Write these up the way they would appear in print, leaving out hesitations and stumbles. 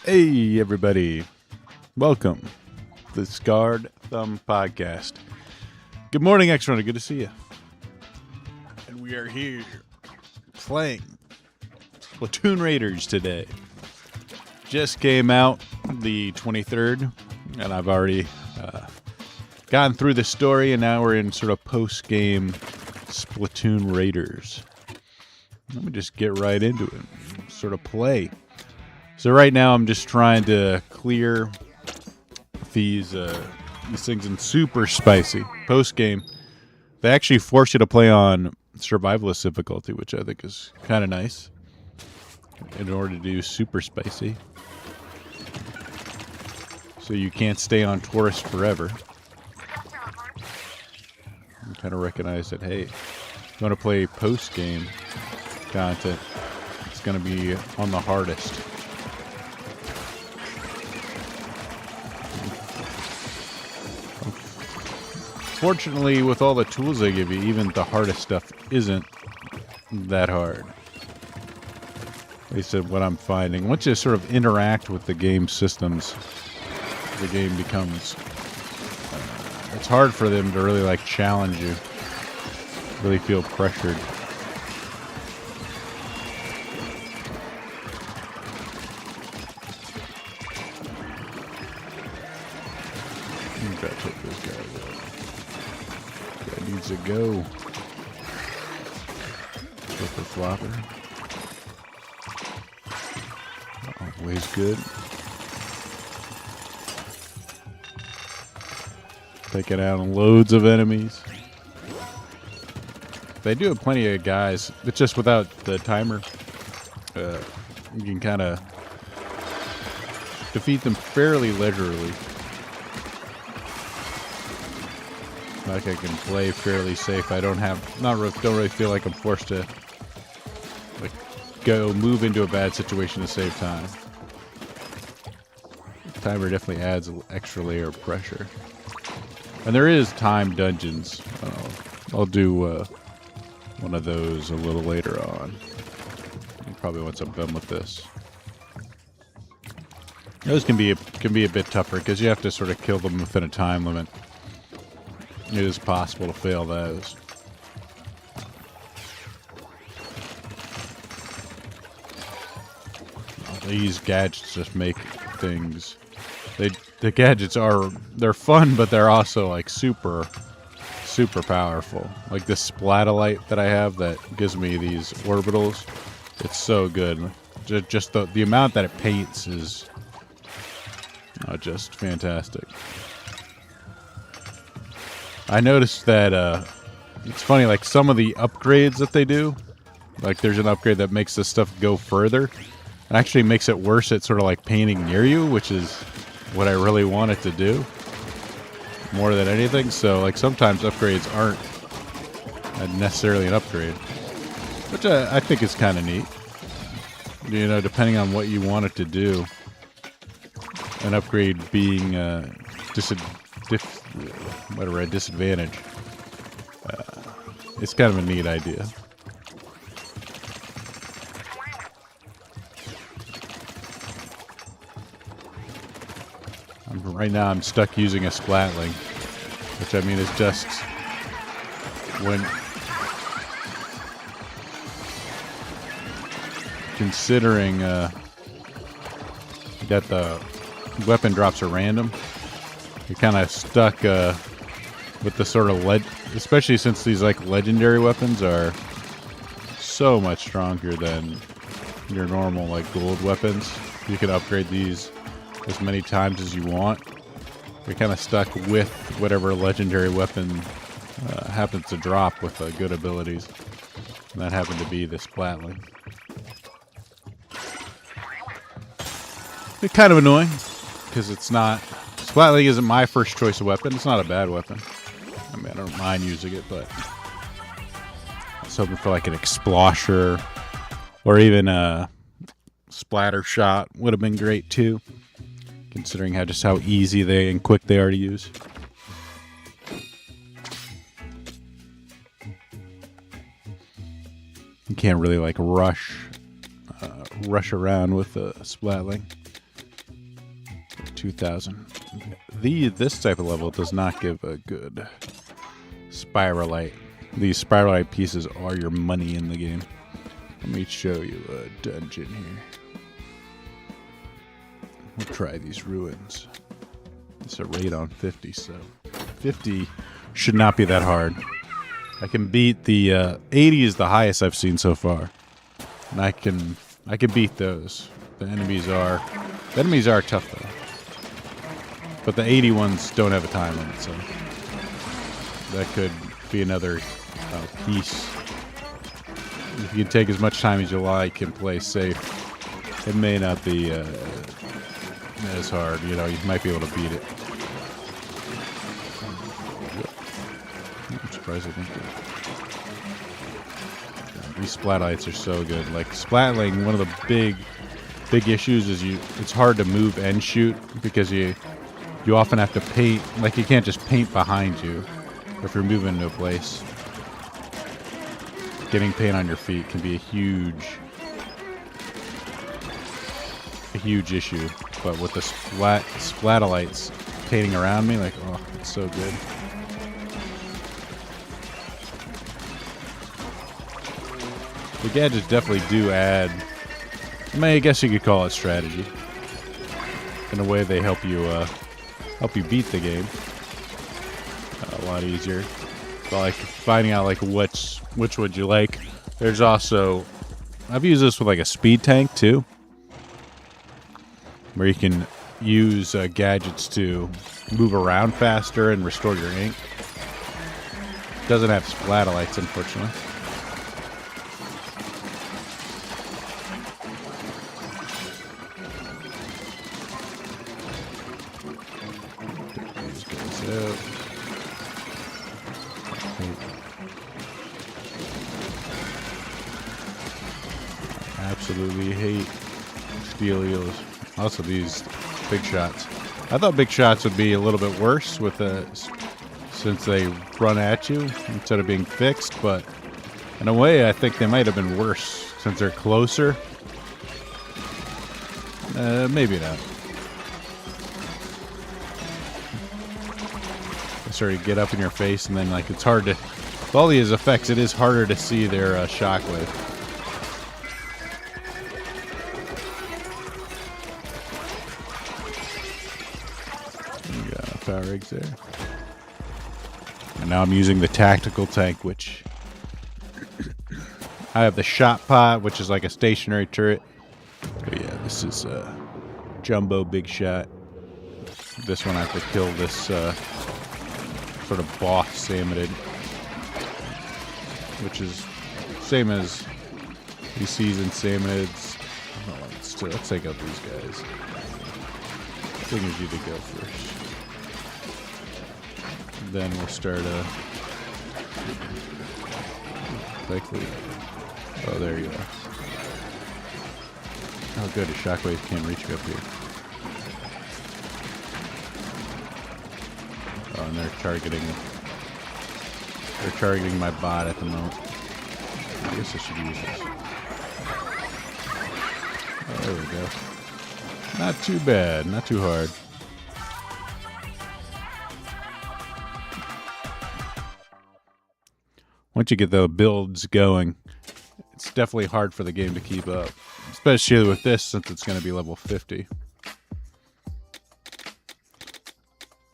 Hey, everybody. Welcome to the Scarred Thumb Podcast. Good morning, X-Runner. Good to see you. And we are here playing Splatoon Raiders today. Just came out the 23rd, and I've already gotten through the story, and now we're in sort of post-game Splatoon Raiders. Let me just get right into it and sort of play. So right now I'm just trying to clear these things in super spicy. Post game, they actually force you to play on survivalist difficulty, which I think is kind of nice. In order to do super spicy, so you can't stay on tourist forever. You kind of recognize that, hey, if you want to play post game content, it's going to be on the hardest. Fortunately, with all the tools they give you, even the hardest stuff isn't that hard. They said what I'm finding. Once you sort of interact with the game systems, the game becomes... it's hard for them to really, like, challenge you. Really feel pressured. I'm gonna take those guys out. That needs to go. Flipper flopper. Always good. Taking out loads of enemies. They do have plenty of guys. It's just without the timer. You can kind of defeat them fairly leisurely. Like I can play fairly safe. I don't really feel like I'm forced to like move into a bad situation to save time. The timer definitely adds an extra layer of pressure. And there is time dungeons. I'll do one of those a little later on. Probably once I'm done with this. Those can be a bit tougher because you have to sort of kill them within a time limit. It is possible to fail those. These gadgets just make things. The gadgets they're fun, but they're also like super powerful. Like this splatolite that I have that gives me these orbitals. It's so good. Just the amount that it paints is just fantastic. I noticed that it's funny, like some of the upgrades that they do, like there's an upgrade that makes this stuff go further. It actually makes it worse at sort of like painting near you, which is what I really want it to do more than anything. So like sometimes upgrades aren't necessarily an upgrade, which I think is kind of neat. You know, depending on what you want it to do, an upgrade being disadvantage. It's kind of a neat idea. Right now I'm stuck using a splatling, which I mean is just when considering that the weapon drops are random. You're kind of stuck with the sort of especially since these like legendary weapons are so much stronger than your normal like gold weapons. You can upgrade these as many times as you want. You're kind of stuck with whatever legendary weapon happens to drop with good abilities. And that happened to be this Splatling. It's kind of annoying because it's not... Splatling isn't my first choice of weapon. It's not a bad weapon. I mean, I don't mind using it, but I was hoping for like an Explosher or even a Splatter Shot would have been great too, considering how easy and quick they are to use. You can't really like rush around with a Splatling. 2,000. This type of level does not give a good spiralite. These spiralite pieces are your money in the game. Let me show you a dungeon here. We'll try these ruins. It's a raid on 50, so 50 should not be that hard. I can beat the 80 is the highest I've seen so far, and I can beat those. The enemies are tough though, but the 80 ones don't have a time limit, so that could be another piece. If you can take as much time as you like and play safe, it may not be as hard. You know, you might be able to beat it. I'm surprised I didn't do it. These splatites are so good. Like splatling, one of the big issues is it's hard to move and shoot because you often have to paint. Like you can't just paint behind you if you're moving into a place. Getting paint on your feet can be a huge issue. But with the splatalites painting around me, like, oh, it's so good. The gadgets definitely do add, I guess you could call it strategy. In a way, they help you beat the game a lot easier. But like finding out like which would you like. There's also, I've used this with like a speed tank too, where you can use gadgets to move around faster and restore your ink. Doesn't have splatalites, unfortunately. Absolutely hate steel eels. Also these big shots. I thought big shots would be a little bit worse with since they run at you instead of being fixed, but in a way I think they might have been worse since they're closer. Maybe not. They sort of get up in your face and then like it's hard to, with all these effects it is harder to see their shockwave. Power rigs there. And now I'm using the tactical tank, which I have the shot pot, which is like a stationary turret. But yeah, this is a jumbo big shot. This one I have to kill this sort of boss salmonid, which is same as you season salmonids. Oh, let's take out these guys. I think it's you to go first. Then we'll start quickly. Oh, there you are. Oh, good. A shockwave can't reach you up here. Oh, and they're targeting my bot at the moment. I guess I should use this. Oh, there we go. Not too bad. Not too hard. Once you get the builds going, it's definitely hard for the game to keep up. Especially with this, since it's going to be level 50.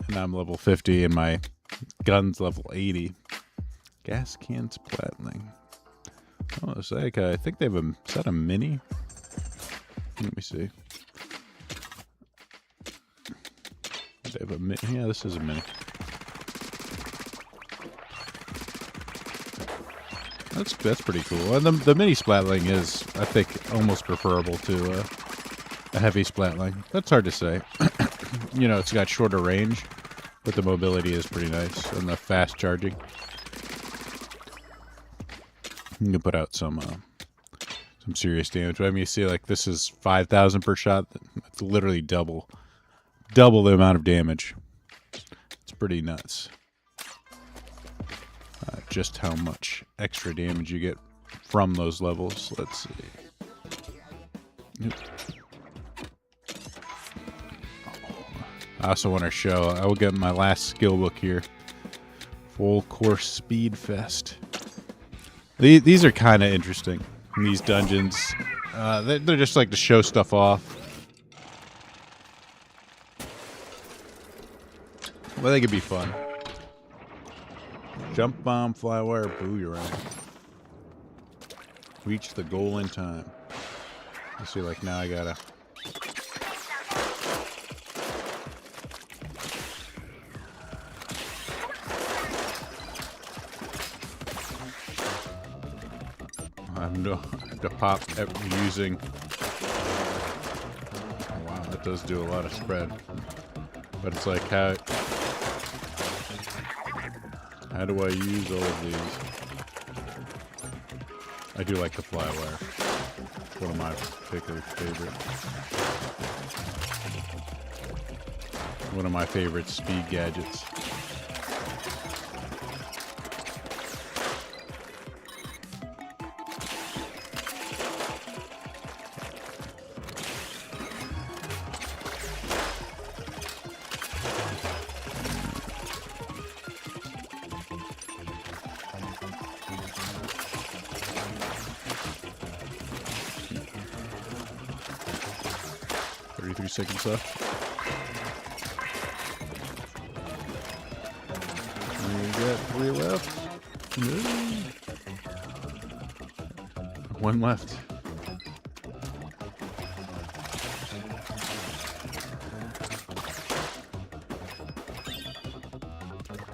And I'm level 50 and my gun's level 80. Gas can splatling. Oh, it's like, I think they have a, is that a mini? Let me see. They have a mini. Yeah, this is a mini. That's pretty cool. And the mini splatling is, I think, almost preferable to a heavy splatling. That's hard to say. You know, it's got shorter range, but the mobility is pretty nice and the fast charging. You can put out some serious damage. I mean, you see, like this is 5,000 per shot. It's literally double the amount of damage. It's pretty nuts. Just how much extra damage you get from those levels. Let's see. Nope. I also want to show, I will get my last skill book here. Full Course Speed Fest. These are kind of interesting. These dungeons, they're just like to show stuff off. Well, they could be fun. Jump bomb, fly wire, boomerang. Reach the goal in time. You see, like now I gotta. I have to pop using. Oh, wow, that does do a lot of spread. But it's like how do I use all of these? I do like the fly wire. It's one of my particular favorite. One of my favorite speed gadgets. Seconds left. We got 3 left. One left.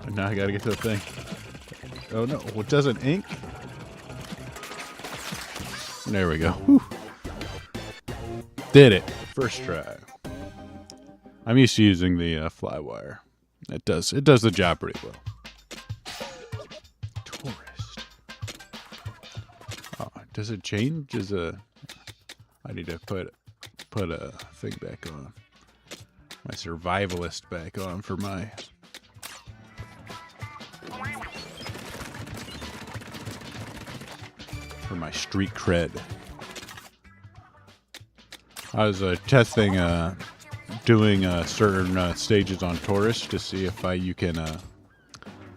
And now I gotta get to the thing. Oh no, it doesn't ink? There we go. Whew. Did it. First try. I'm used to using the fly wire. It does the job pretty well. Tourist. Oh, does it change as a? I need to put a thing back on. My survivalist back on for my. For my street cred. I was testing doing certain stages on Tourist to see if you can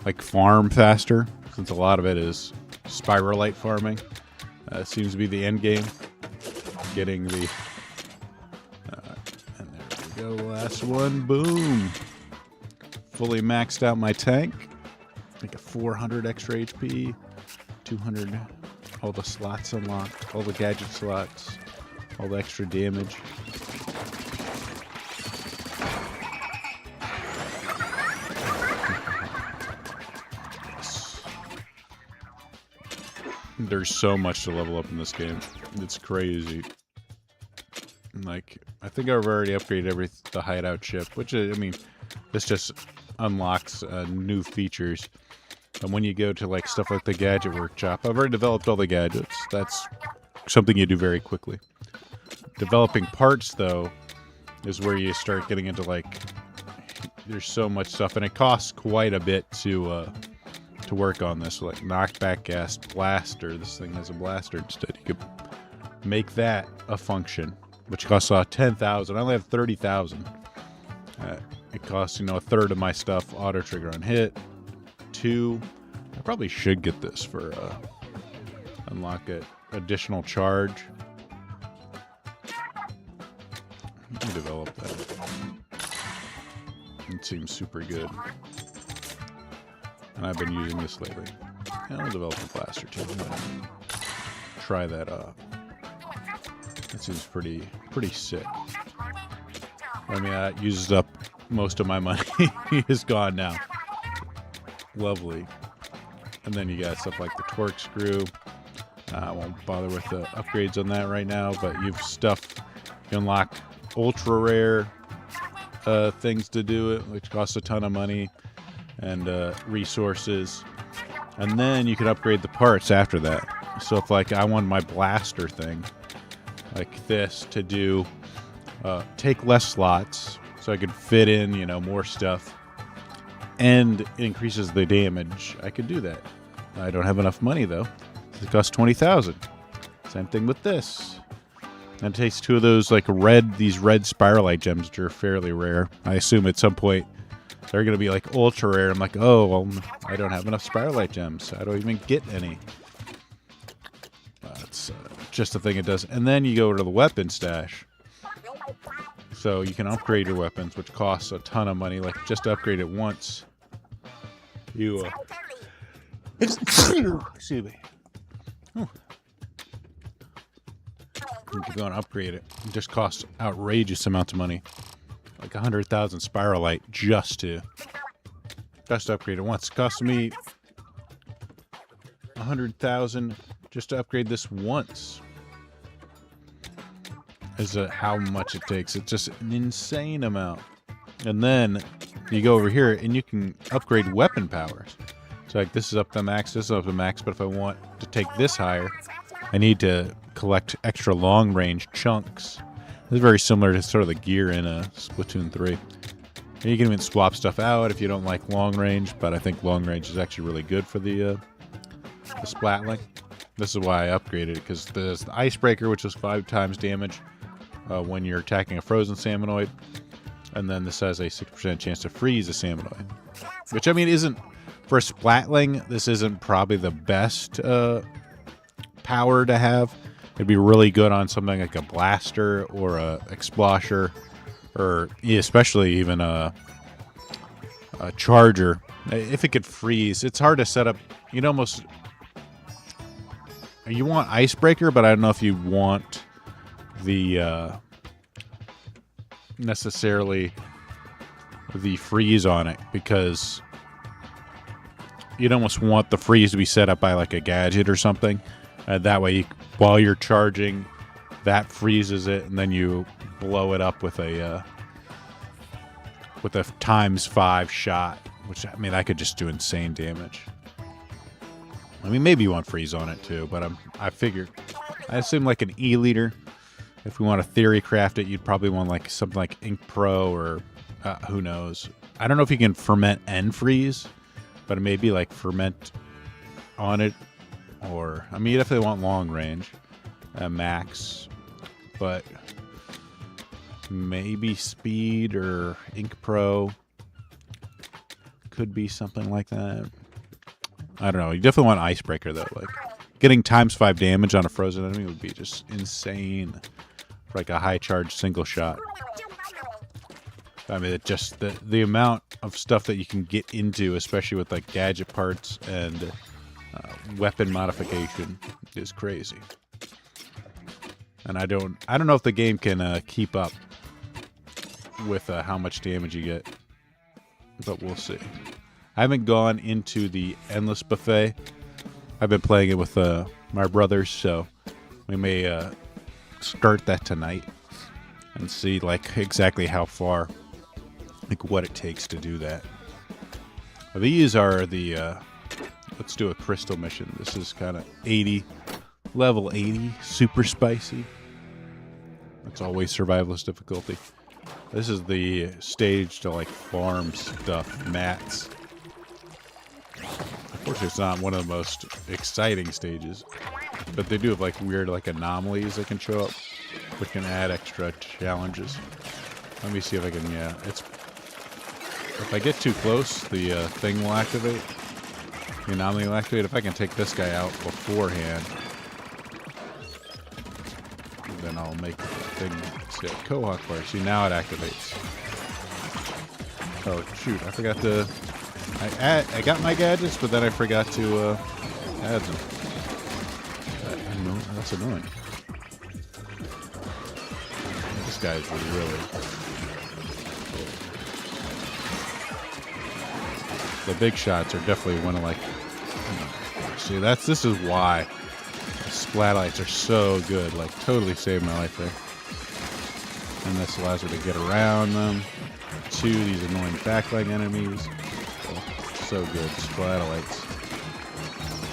like farm faster, since a lot of it is spiralite farming. Seems to be the end game. Getting the and there we go, last one, boom! Fully maxed out my tank. Like a 400 extra HP, 200. All the slots unlocked, all the gadget slots. All the extra damage. There's so much to level up in this game. It's crazy. Like, I think I've already upgraded the hideout ship, which is, I mean, this just unlocks new features. And when you go to like stuff like the gadget workshop, I've already developed all the gadgets. That's something you do very quickly. Developing parts, though, is where you start getting into, like, there's so much stuff, and it costs quite a bit to work on this. So, like, knockback gas blaster. This thing has a blaster instead. You could make that a function, which costs 10,000. I only have 30,000. It costs, a third of my stuff. Auto trigger on hit. 2. I probably should get this for unlock it. Additional charge. Develop that. It seems super good. And I've been using this lately. And I'll develop a blaster too. Try that out. It seems pretty sick. I mean, that uses up most of my money. It's gone now. Lovely. And then you got stuff like the torque screw. I won't bother with the upgrades on that right now, but you've stuff. You unlock ultra rare things to do it, which costs a ton of money and resources, and then you can upgrade the parts after that. So if like I want my blaster thing like this to do take less slots so I could fit in more stuff and it increases the damage, I could do that. I don't have enough money though. It costs 20,000. Same thing with this. And it takes 2 of those like these red spiralite gems, which are fairly rare. I assume at some point they're going to be like ultra rare. I'm like, oh, well, I don't have enough spiralite gems. I don't even get any. It's just a thing it does. And then you go to the weapon stash. So you can upgrade your weapons, which costs a ton of money. Like, just to upgrade it once, you... excuse me. Ooh. If you want to upgrade it, it just costs outrageous amounts of money. Like 100,000 spiralite just to upgrade it once. It cost me 100,000 just to upgrade this once. Is how much it takes. It's just an insane amount. And then you go over here and you can upgrade weapon powers. So like this is up to max, this is up to max, but if I want to take this higher, I need to collect extra long range chunks. This is very similar to sort of the gear in Splatoon 3. And you can even swap stuff out if you don't like long range, but I think long range is actually really good for the splatling. This is why I upgraded it, because there's the icebreaker, which is 5 times damage when you're attacking a frozen salmonoid, and then this has a 6% chance to freeze a salmonoid, which I mean isn't, for a splatling, this isn't probably the best power to have. It'd be really good on something like a blaster or a explosher, or especially even a charger. If it could freeze, it's hard to set up. You'd almost, you want icebreaker, but I don't know if you want the necessarily the freeze on it, because you'd almost want the freeze to be set up by like a gadget or something. That way, while you're charging, that freezes it, and then you blow it up with a ×5 shot. Which, I mean, I could just do insane damage. I mean, maybe you want freeze on it too, but I assume like an E-liter. If we want to theory craft it, you'd probably want like something like Ink Pro or who knows. I don't know if you can ferment and freeze, but it may be like ferment on it, or I mean, you definitely want long range, max, but maybe speed or Ink Pro could be something like that. I don't know. You definitely want icebreaker though. Like getting ×5 damage on a frozen enemy would be just insane for like a high charge single shot. I mean, it just the amount of stuff that you can get into, especially with like gadget parts and weapon modification, is crazy. And I don't know if the game can keep up with how much damage you get, but we'll see. I haven't gone into the endless buffet. I've been playing it with my brothers, so we may start that tonight and see like exactly how far, like what it takes to do that. These are the let's do a crystal mission. This is kind of level 80, super spicy. That's always survivalist difficulty. This is the stage to like farm stuff, mats. Unfortunately, it's not one of the most exciting stages, but they do have like weird like anomalies that can show up, which can add extra challenges. Let me see if I can. Yeah, if I get too close, the thing will activate. The anomaly will activate. If I can take this guy out beforehand, then I'll make the thing. See, Cohawk bar. See, now it activates. Oh shoot! I forgot to. I got my gadgets, but then I forgot to add them. That's annoying. This guy's really... The big shots are definitely one of like... See, this is why the splatites are so good. Like, totally saved my life there. And this allows me to get around them. These annoying backline enemies. So good. Splatites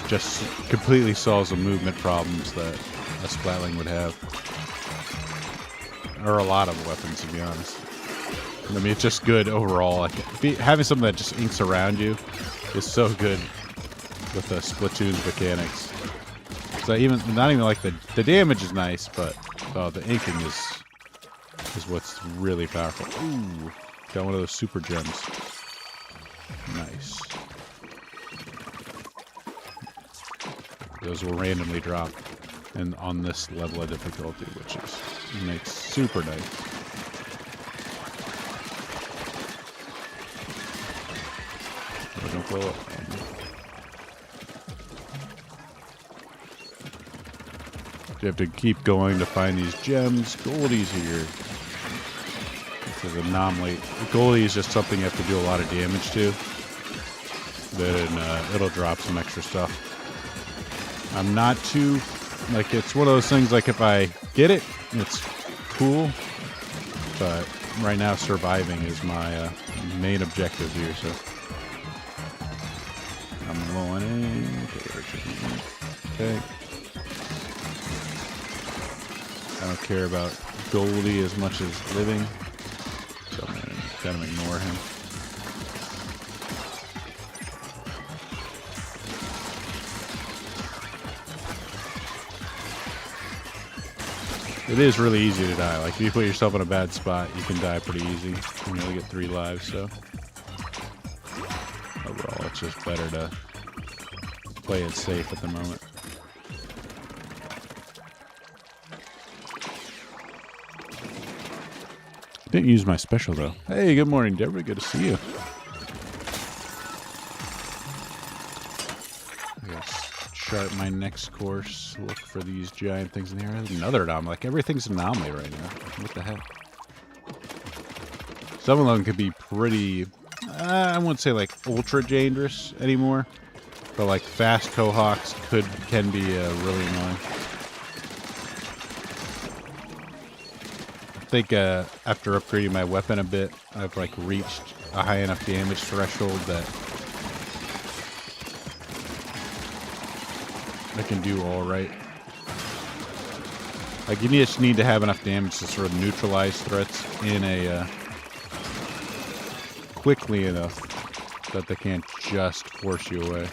just completely solves the movement problems that a splatling would have, or a lot of weapons, to be honest. I mean, it's just good overall. Like having something that just inks around you is so good with the Splatoon's mechanics. So not even like the damage is nice, but Oh, the inking is what's really powerful. Ooh, got one of those super gems. Nice. Those will randomly drop, and on this level of difficulty, which makes super nice. Oh, don't blow up. You have to keep going to find these gems. Goldie's here. This is an anomaly. Goldie is just something you have to do a lot of damage to. Then it'll drop some extra stuff. I'm not too... Like, it's one of those things, like, if I get it, it's cool. But right now, surviving is my main objective here, so... I'm going in. Okay. I don't care about Goldie as much as living, so I'm going to kind of ignore him. It is really easy to die. Like, if you put yourself in a bad spot, you can die pretty easy. You only get 3 lives, so... Overall, it's just better to play it safe at the moment. Didn't use my special, though. Hey, good morning, Deborah. Good to see you. Chart my next course. Look for these giant things in here. Another anomaly. Like, everything's an anomaly right now. What the heck? Some of them could be pretty... I wouldn't say, like, ultra dangerous anymore. But, like, fast Cohawks can be really annoying. I think after upgrading my weapon a bit, I've like reached a high enough damage threshold that I can do all right. Like, you just need to have enough damage to sort of neutralize threats in a quickly enough that they can't just force you away.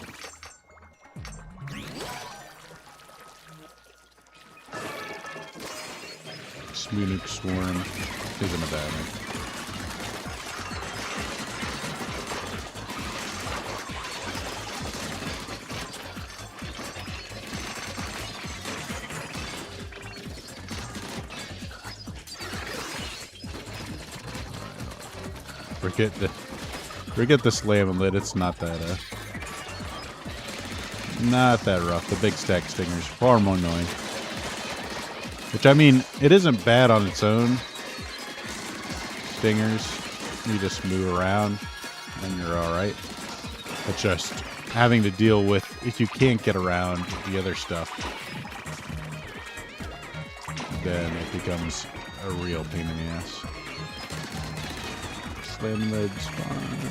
Smoonuk Swarm isn't a bad one. Forget the slam and lid. It's not that rough. The big stack stingers far more annoying. Which, I mean, it isn't bad on its own. Stingers, you just move around and you're alright. But just having to deal with, if you can't get around the other stuff, then it becomes a real pain in the ass. Slam lids, fine.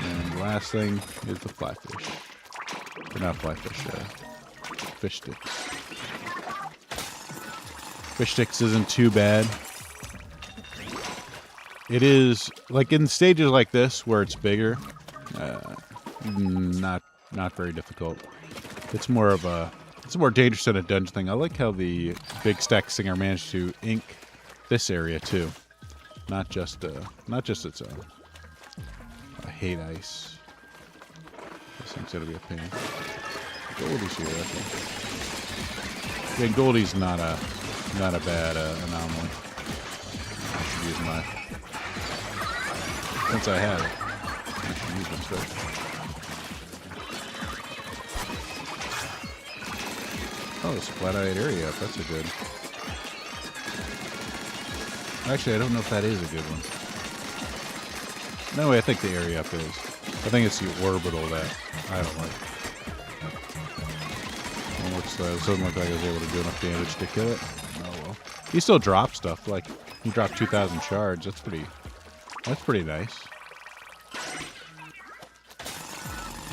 And the last thing is the flyfish. Or not flyfish, fish sticks. Fish sticks isn't too bad. It is, like, in stages like this where it's bigger, not very difficult. It's more dangerous than a dungeon thing. I like how the big stack stinger managed to ink this area too, not just its own. I hate ice. This thing's gonna be a pain. Goldie's here, I think. Yeah, Goldie's not a bad anomaly. I should use my... Since I have it, I should use it first. Oh, it's a flat-eyed area up. That's a good... Actually, I don't know if that is a good one. No, I think the area up is. I think it's the orbital that I don't like. It doesn't look like I was able to do enough damage to kill it. Oh well. He still drops stuff. Like, he dropped 2,000 shards. That's pretty nice.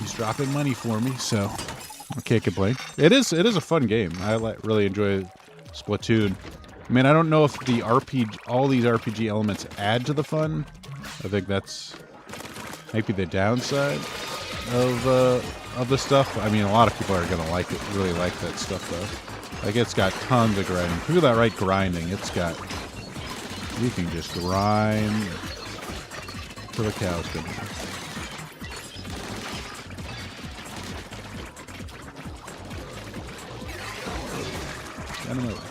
He's dropping money for me, so I can't complain. It is a fun game. I really enjoy Splatoon. I mean, I don't know if all these RPG elements add to the fun. I think that's maybe the downside of the stuff. I mean, a lot of people are gonna really like that stuff though. Like, it's got tons of grinding. Look at that right grinding. It's got... You can just grind till the cows come in. Get him over.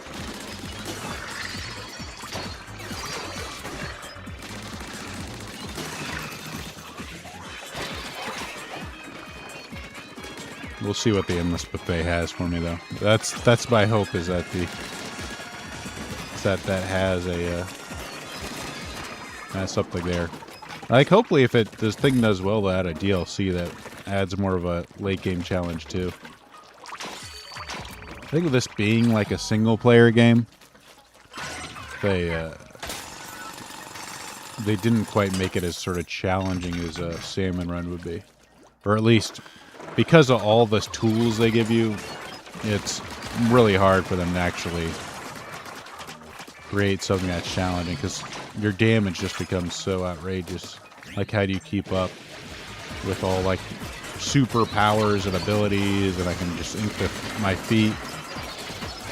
We'll see what the endless buffet has for me, though. That's my hope, is that that has a has something there. Like, hopefully, if this thing does well, they'll add a DLC that adds more of a late game challenge too. I think with this being like a single player game, they didn't quite make it as sort of challenging as a Salmon Run would be, or at least. Because of all the tools they give you, it's really hard for them to actually create something that's challenging, because your damage just becomes so outrageous. Like, how do you keep up with all, like, superpowers and abilities, and I can just ink my feet,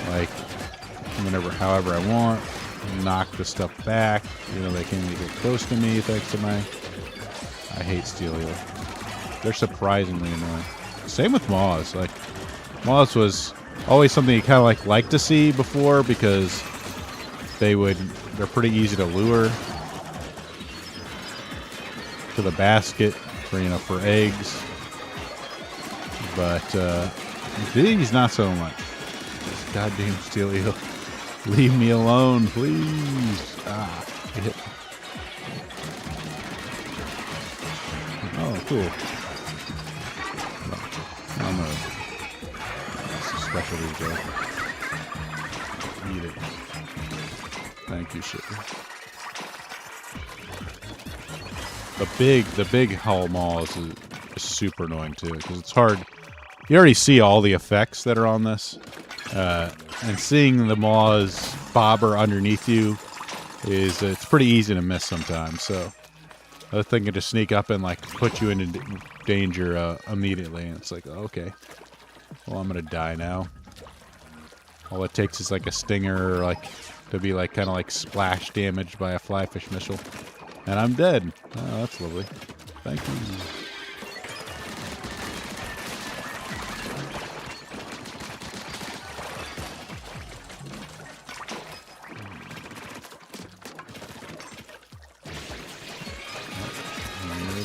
like, however I want, knock the stuff back. You know, they can't even get close to me thanks to I hate Steel Heel. They're surprisingly annoying. Same with Moths. Like, Moths was always something you kind of like to see before, because they're pretty easy to lure to the basket for eggs. But these, not so much. This goddamn Steel Eel. Leave me alone, please. Oh, cool. I'm a specialty guy. Eat it. Thank you, sugar. The big hull malls is super annoying too, because it's hard. You already see all the effects that are on this, and seeing the maws bobber underneath you it's pretty easy to miss sometimes. So the thing can just sneak up and like put you into danger immediately, and it's like, okay, well, I'm gonna die now. All it takes is like a stinger, or like to be like kind of like splash damaged by a flyfish missile, and I'm dead. Oh, that's lovely. Thank you.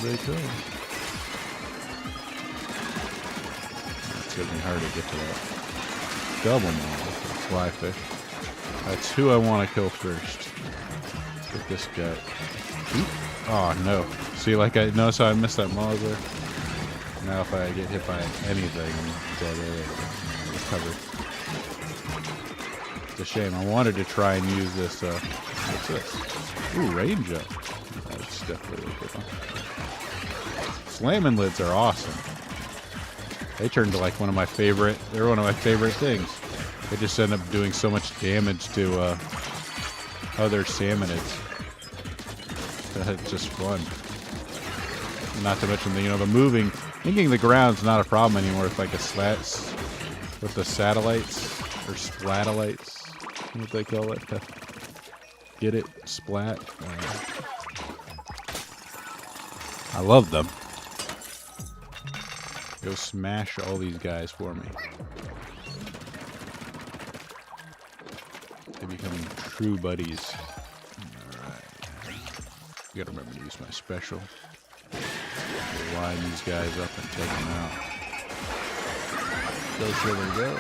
There they go. It's gonna be hard to get to that. Double maul, flyfish. That's who I want to kill first. Get this guy. Oop. Oh no! See, like I noticed how I missed that maul there. Now if I get hit by anything, I'm dead. Recovered. It's a shame. I wanted to try and use this. What's this? Ooh, range up. That's definitely a good one. Slamming lids are awesome. They turned to like one of my favorite. They're one of my favorite things. They just end up doing so much damage to other salmonids. It's just fun. Not to mention the moving. Thinking the ground's not a problem anymore with like with the satellites or splatellites. What they call it? Get it? Splat. I love them. Go smash all these guys for me. They become true buddies. Alright. Gotta remember to use my special. Line these guys up and take them out. Go, sugar, go.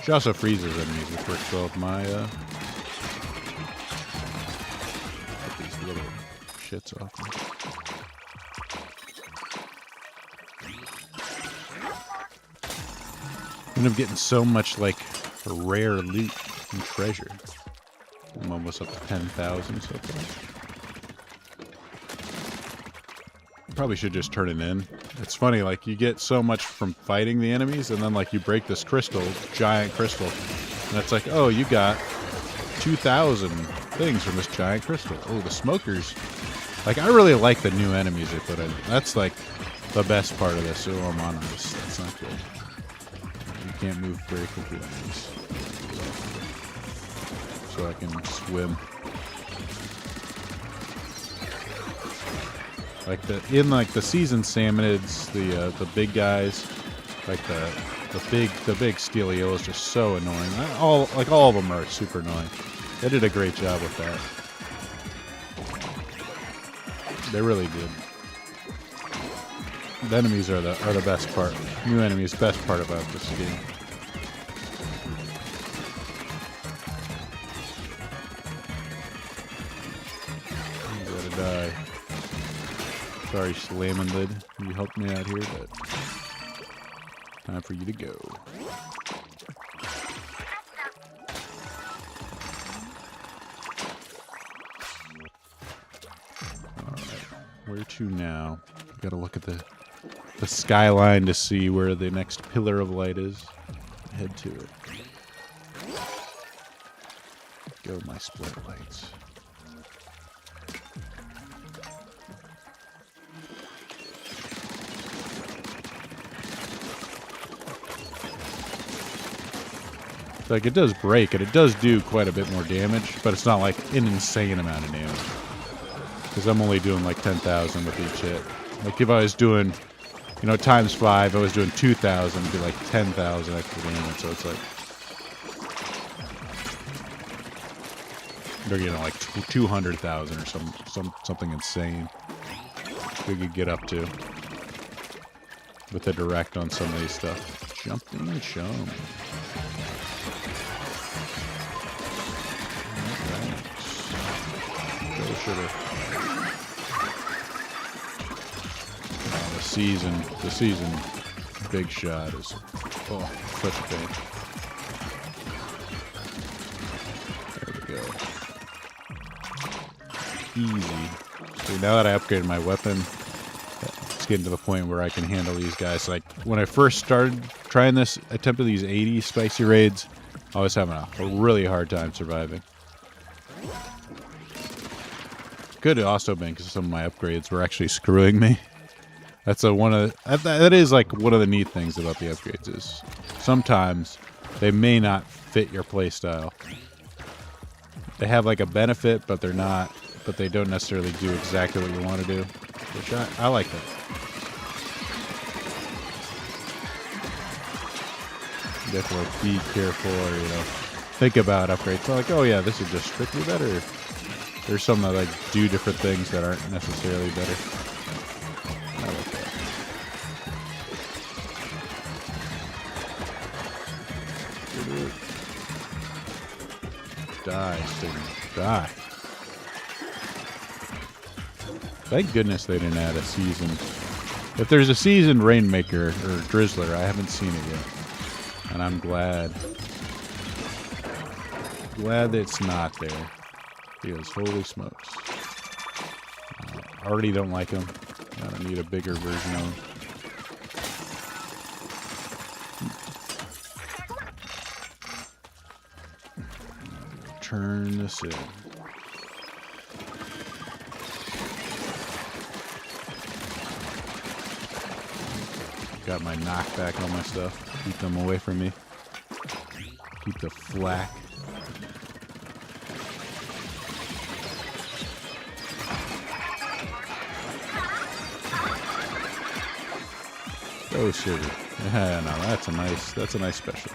She also freezes enemies, which works well with my, get these little shits off me. I end up getting so much, like, rare loot and treasure. I'm almost up to 10,000 so far. Probably should just turn it in. It's funny, like, you get so much from fighting the enemies, and then, like, you break this crystal, giant crystal, and it's like, oh, you got 2,000 things from this giant crystal. Oh, the smokers. Like, I really like the new enemies they put in. That's, like, the best part of this. Oh, I'm on this. That's not good. You can't move breakable enemies. So I can swim. Like the seasoned salmonids, the big guys, like the big steelio is just so annoying. All of them are super annoying. They did a great job with that. They really did. The enemies are the best part. New enemies, best part about this game. You gotta die. Sorry, slamming lid. You helped me out here, but time for you to go. Alright, where to now? Gotta look at the skyline to see where the next pillar of light is. Head to it. Go, my split lights. Like, it does break, and it does do quite a bit more damage, but it's not like an insane amount of damage. Because I'm only doing like 10,000 with each hit. Like, if I was doing, you know, times 5, I was doing 2,000, it'd be like 10,000 extra damage, so it's like... They're getting like 200,000 or something insane. We could get up to with the direct on some of these stuff. Jumping and chum. The season big shot is such a pain. There we go. Easy. See, now that I upgraded my weapon, it's getting to the point where I can handle these guys. Like, when I first started trying this, attempted these 80 spicy raids, I was having a really hard time surviving. Could have also been because some of my upgrades were actually screwing me. That's that is like one of the neat things about the upgrades is sometimes they may not fit your playstyle. They have like a benefit, but they're not. But they don't necessarily do exactly what you want to do, which I like that. Definitely be careful, or think about upgrades. So like, oh yeah, this is just strictly better. There's some that like do different things that aren't necessarily better. I like that. Die, Sting. Die. Thank goodness they didn't add a season. If there's a seasoned Rainmaker or Drizzler, I haven't seen it yet. And I'm glad. Glad it's not there. Because holy smokes. I already don't like them. I don't need a bigger version of them. Turn this in. Got my knockback on my stuff. Keep them away from me. Keep the flak. Oh, sugar. Yeah, no, that's a nice special.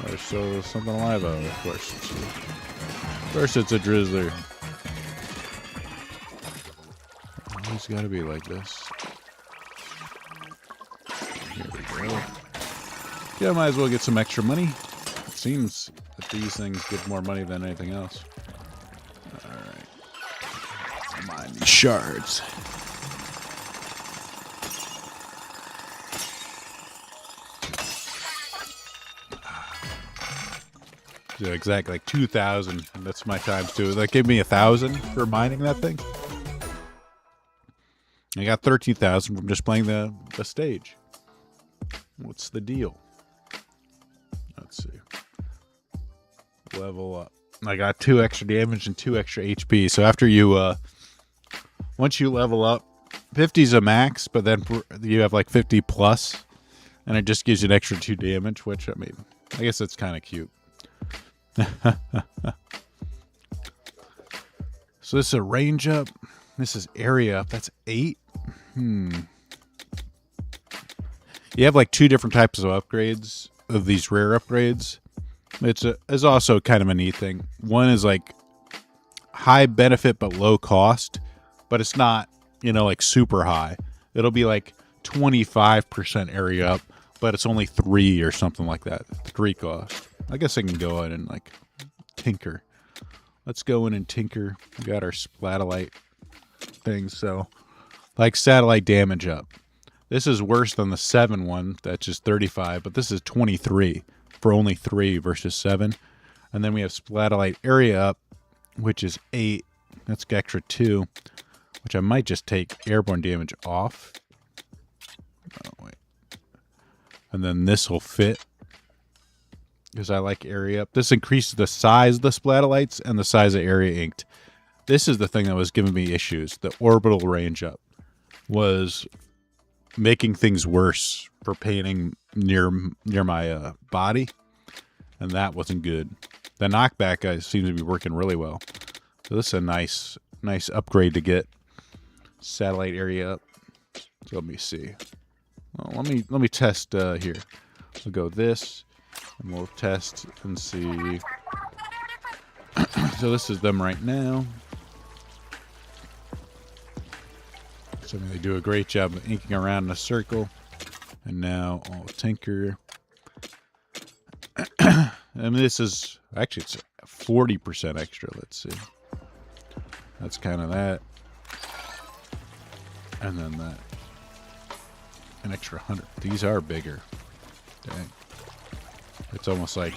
There's so something alive out, of course. Of course it's a Drizzler. It's gotta be like this. Here we go. Yeah, might as well get some extra money. It seems that these things give more money than anything else. Alright. Mine these shards. So exactly like 2,000. That's my times too. That gave me 1,000 for mining that thing. I got 13,000 from just playing the stage. What's the deal? Let's see. Level up. I got 2 extra damage and 2 extra HP. So after you, once you level up, 50 is a max, but then you have like 50 plus, and it just gives you an extra 2 damage, which, I mean, I guess that's kind of cute. So this is a range up. This is area up. That's 8. You have like 2 different types of upgrades, of these rare upgrades. It's also kind of a neat thing. One is like high benefit but low cost, but it's not, you know, like super high. It'll be like 25% area up, but it's only 3 or something like that. 3 cost. I guess I can go in and like tinker. Let's go in and tinker. We got our splatolite thing. So like satellite damage up. This is worse than the 7 one. That's just 35, but this is 23 for only 3 versus 7. And then we have splatolite area up, which is 8. That's extra 2, which I might just take airborne damage off. Oh, wait. And then this will fit because I like area up. This increases the size of the splatolites and the size of area inked. This is the thing that was giving me issues. The orbital range up was making things worse for painting near my body, and that wasn't good. The knockback seems to be working really well. So this is a nice upgrade to get. Satellite area up. So let me see. Well, let me test here. We'll go this, and we'll test and see. So this is them right now. So they do a great job of inking around in a circle. And now I'll tinker. I mean, this is actually it's 40% extra. Let's see. That's kind of that. And then that. An extra 100. These are bigger. Dang. It's almost like,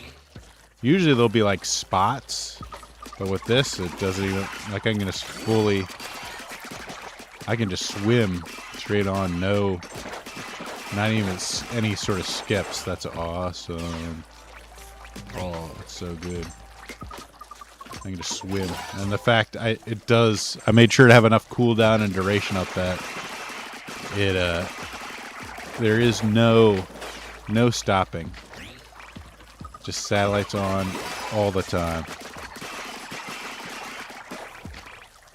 usually there'll be like spots, but with this, it doesn't even, like I can just fully, I can just swim straight on, no, not even any sort of skips. That's awesome. Oh, it's so good. I can just swim. And the fact I made sure to have enough cooldown and duration up that there is no stopping. Just satellites on all the time.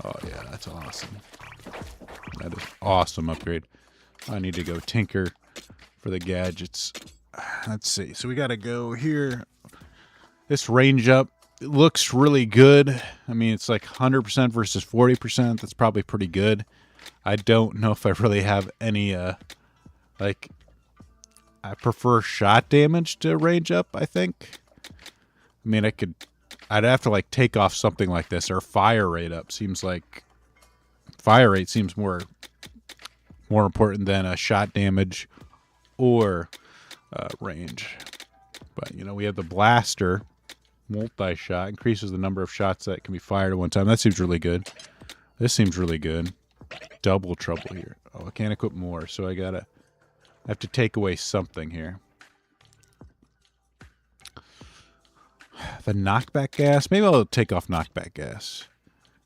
Oh yeah, that's awesome. That is awesome upgrade. I need to go tinker for the gadgets. Let's see. So we got to go here. This range up, it looks really good. I mean, it's like 100% versus 40%. That's probably pretty good. I don't know if I really have any, like, I prefer shot damage to range up, I think. I mean, I'd have to, like, take off something like this, or fire rate up. Seems like fire rate seems more important than a shot damage or range. But, you know, we have the blaster, multi-shot, increases the number of shots that can be fired at one time. That seems really good. This seems really good. Double trouble here. Oh, I can't equip more, so I have to take away something here. The knockback gas. Maybe I'll take off knockback gas.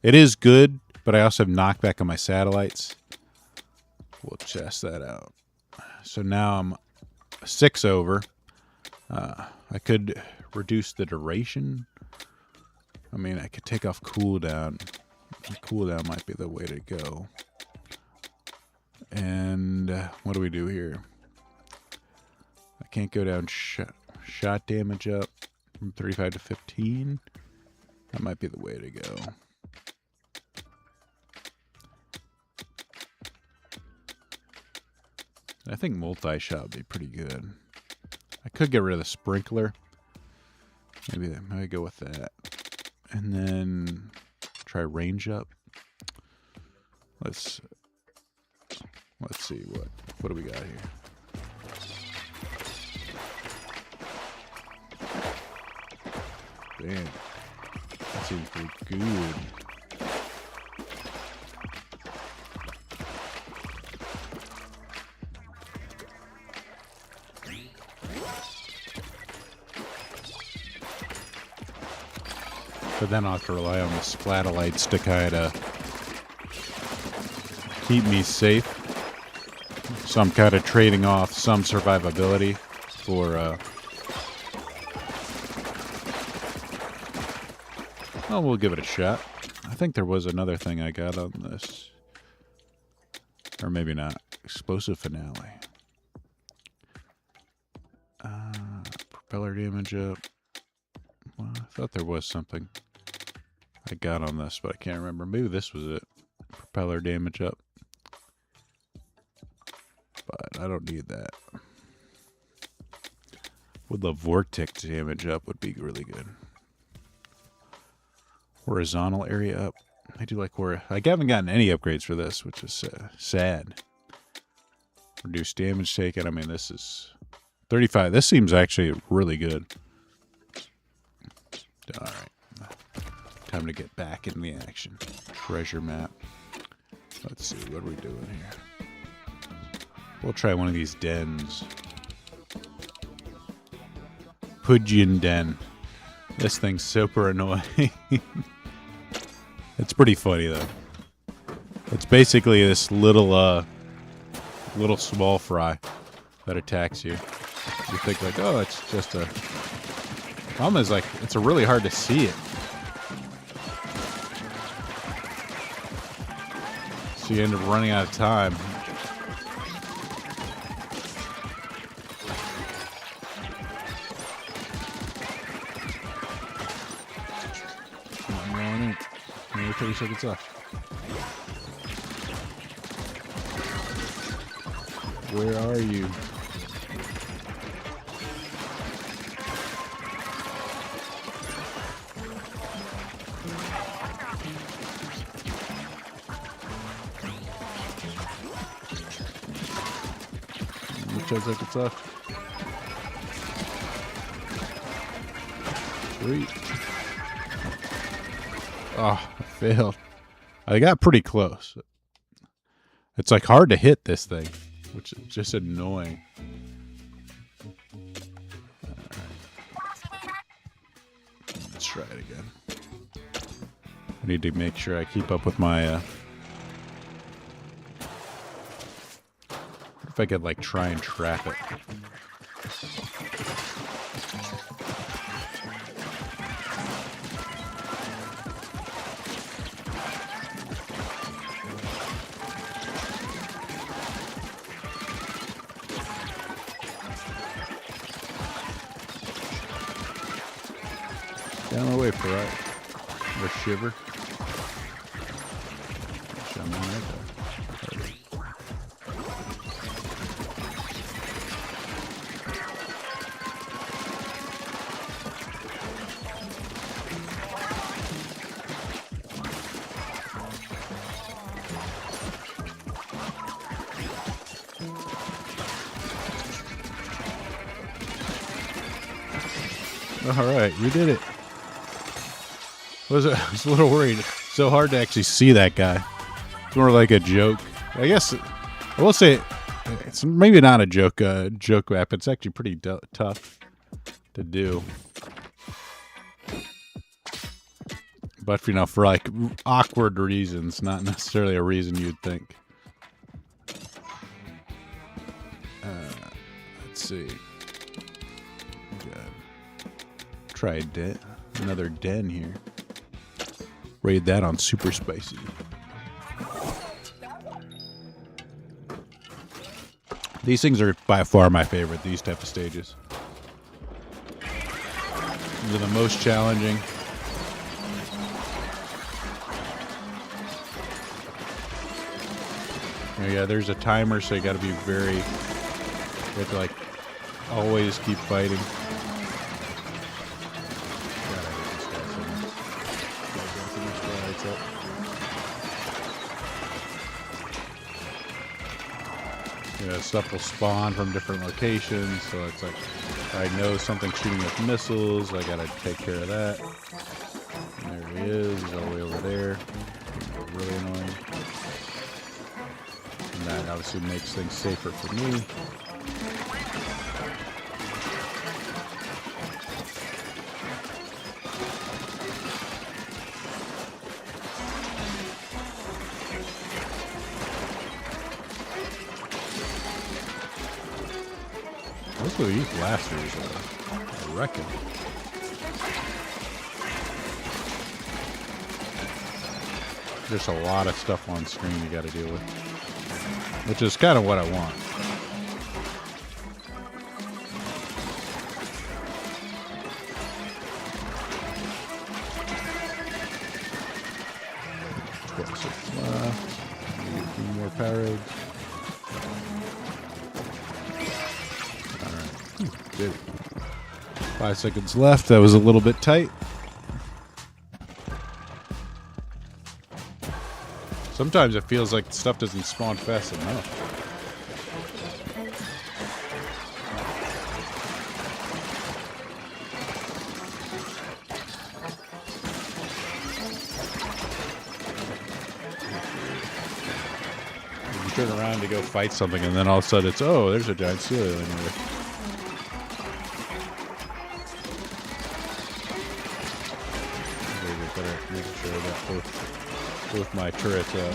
It is good, but I also have knockback on my satellites. We'll test that out. So now I'm 6 over. I could reduce the duration. I mean, I could take off cooldown. Cooldown might be the way to go. And what do we do here? I can't go down shot damage up from 35 to 15. That might be the way to go. I think multi-shot would be pretty good. I could get rid of the sprinkler. Maybe go with that. And then try range up. Let's see what do we got here. Damn. That seems pretty good. But then I'll have to rely on the splatolites to kind of keep me safe. So I'm kind of trading off some survivability for... Oh, we'll give it a shot. I think there was another thing I got on this. Or maybe not. Explosive finale. Propeller damage up. Well, I thought there was something I got on this, but I can't remember. Maybe this was it. Propeller damage up. But I don't need that. With the vortex damage up would be really good. Horizontal area up. I do like where I haven't gotten any upgrades for this, which is sad. Reduce damage taken. I mean, this is 35. This seems actually really good. All right, time to get back in the action. Treasure map. Let's see, what are we doing here? We'll try one of these dens. Pudgeon Den. This thing's super annoying. It's pretty funny though. It's basically this little small fry that attacks you. You think like, oh, it's just a... Problem is like, it's really hard to see it. So you end up running out of time. Come on, in. Maybe 30 seconds left. Where are you? Which seconds left? 3. Oh, I failed. I got pretty close. It's like hard to hit this thing, which is just annoying. Alright. Let's try it again. I need to make sure I keep up with my... If I could like try and trap it. Get out of my way, Ferrari. Or Shiver. Right there. All right, you did it. I was a little worried. So hard to actually see that guy. It's more like a joke. I guess I will say it's maybe not a joke map. It's actually pretty tough to do. But you know, for like awkward reasons, not necessarily a reason you'd think. Let's see. Try another den here. Raid that on super spicy. These things are by far my favorite, these type of stages. They're the most challenging. Yeah, there's a timer, so you gotta be very... You have to like always keep fighting. Yeah, stuff will spawn from different locations, so it's like I know something's shooting with missiles, I gotta take care of that. And there he is, he's all the way over there. Really annoying. And that obviously makes things safer for me. Most of these blasters are, I reckon. There's a lot of stuff on screen you got to deal with, which is kind of what I want. A few more power eggs. Alright. Good. 5 seconds left. That was a little bit tight. Sometimes it feels like stuff doesn't spawn fast enough. You turn around to go fight something, and then all of a sudden it's, oh, there's a giant seal alien here. Maybe better making sure I got both my turrets up.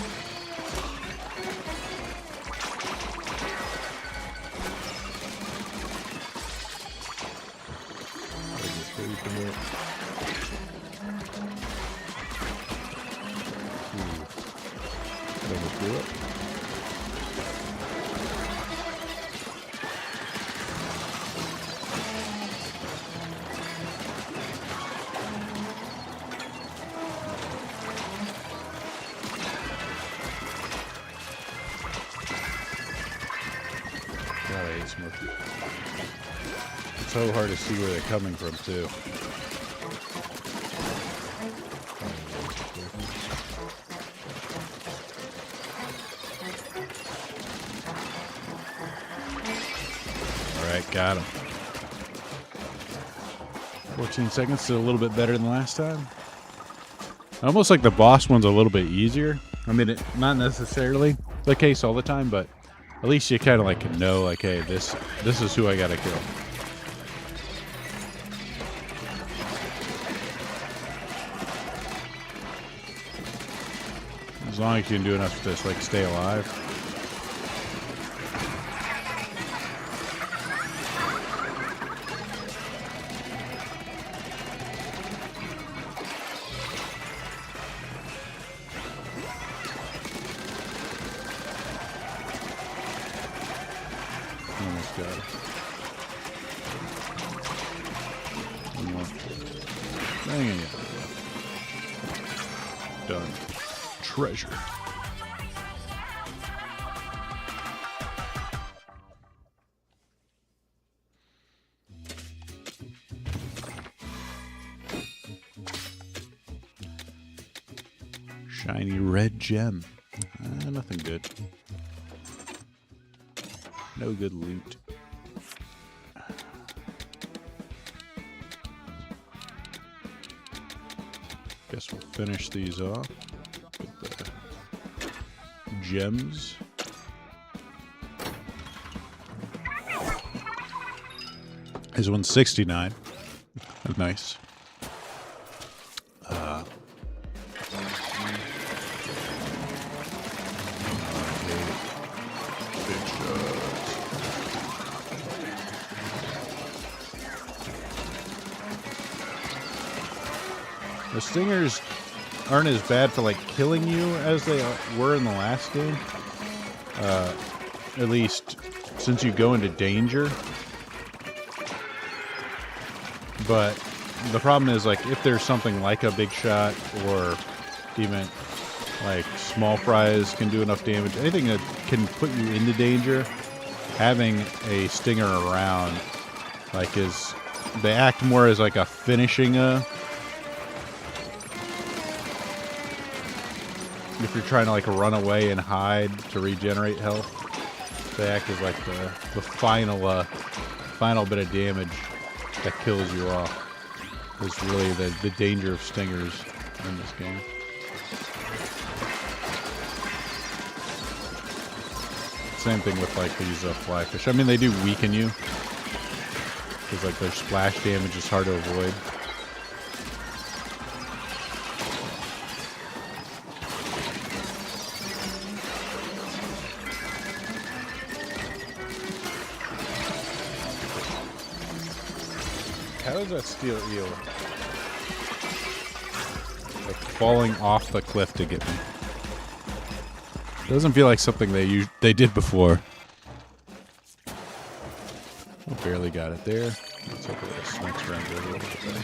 God, I hate smoking. It's so hard to see where they're coming from, too. Alright, got him. 14 seconds, so a little bit better than last time. Almost like the boss one's a little bit easier. I mean, not necessarily the case all the time, but at least you kind of like know, like, hey, this is who I gotta kill. As long as you can do enough to just like stay alive. Almost got it. One more. Dang it. Done. Treasure. Shiny red gem. Nothing good. No good loot. Guess we'll finish these off with the gems. This one's 69. That's nice. The stingers aren't as bad for like killing you as they were in the last game. At least since you go into danger. But the problem is, like, if there's something like a big shot or even like small fries can do enough damage, anything that can put you into danger, having a stinger around, like, is, they act more as like a finishing if you're trying to like run away and hide to regenerate health, they act as like the final bit of damage that kills you off. Is really the danger of stingers in this game. Same thing with like these flyfish. I mean, they do weaken you because like their splash damage is hard to avoid. How does that steel eel like falling off the cliff to get me? Doesn't feel like something they did before. I barely got it there. Let's hope this next round goes a little bit better.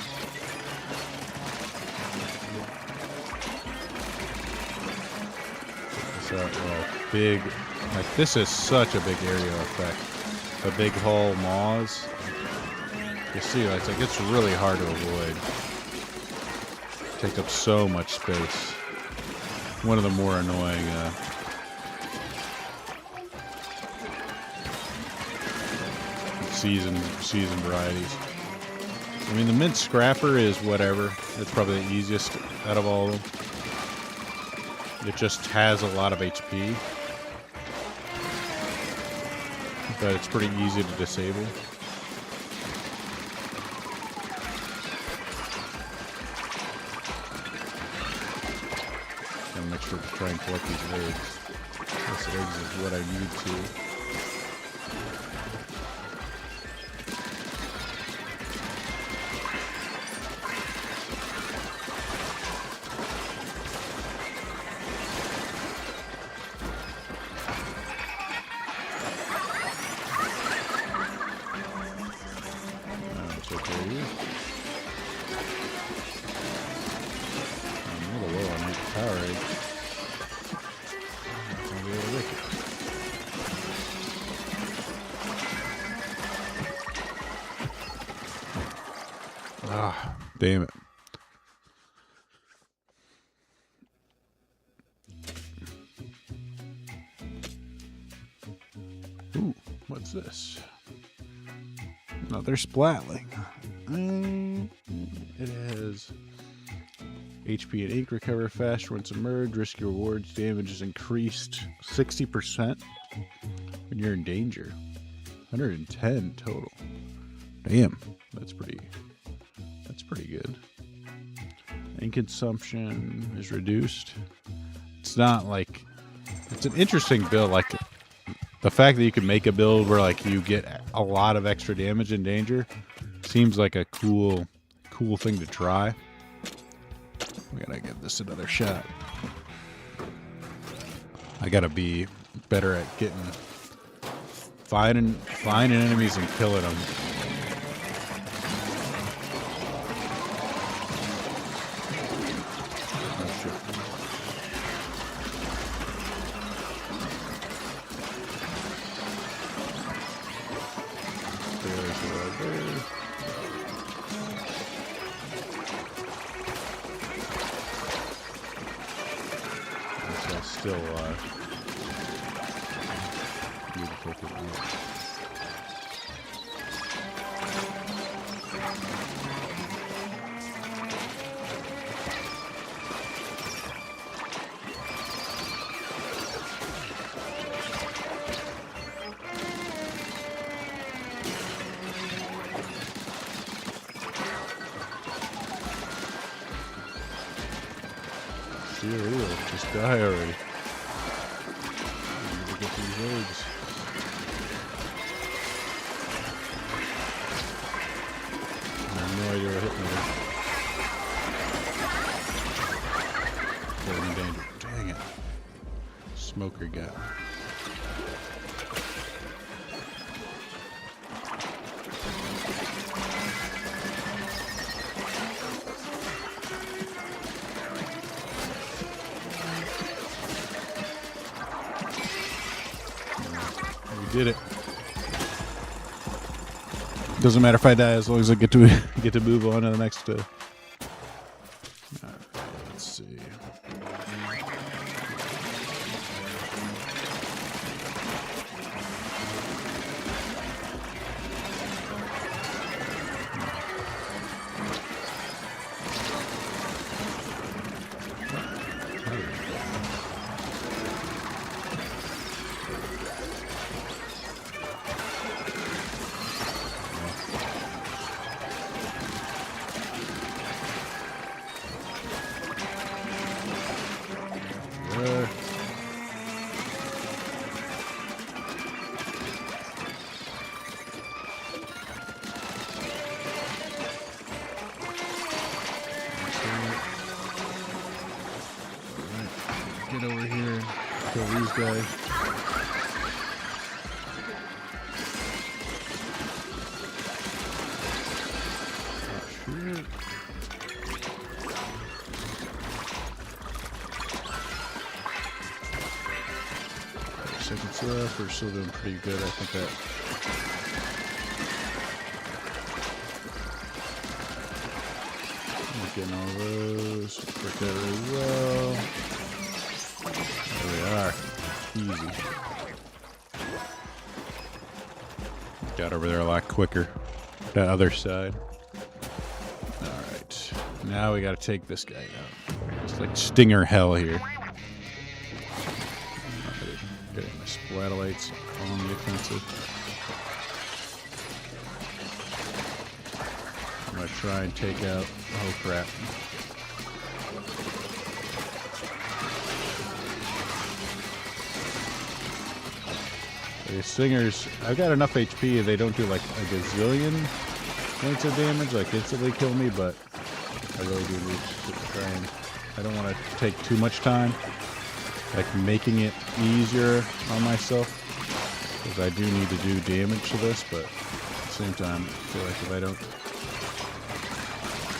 Big, like this is such a big area effect. The big hole maws. You see, it's like it's really hard to avoid. Take up so much space. One of the more annoying season varieties. I mean, the mint scrapper is whatever. It's probably the easiest out of all of them. It just has a lot of HP, but it's pretty easy to disable. Gotta make sure to try and collect these eggs. This eggs is what I need to. Ah, damn it. Ooh, what's this? Another splatling. It has HP and ink recover faster once emerged. Risk your rewards. Damage is increased 60% when you're in danger. 110 total. Damn, that's pretty good. Ink consumption is reduced. It's not like, it's an interesting build. Like the fact that you can make a build where like you get a lot of extra damage in danger seems like a cool thing to try. We gotta give this another shot. I gotta be better at finding enemies and killing them. Still beautiful to do. Just die already. I need to get these eggs. I have no idea what hit me. Put him in danger. Dang it. Smoker got me. Did it. Doesn't matter if I die as long as I get to move on to the next. Let's see. get over here and kill these guys. Oh, shit. 5 seconds left. We're still doing pretty good. I think that. Getting all those. Work that really well. There we are. Easy. Got over there a lot quicker. That other side. Alright. Now we gotta take this guy out. It's like stinger hell here. Getting my splatolites on the offensive. I'm gonna try and take out. Oh crap. The singers, I've got enough HP, they don't do like a gazillion points of damage, like instantly kill me, but I really do need to try and, I don't want to take too much time, like making it easier on myself, because I do need to do damage to this, but at the same time, I feel like if I don't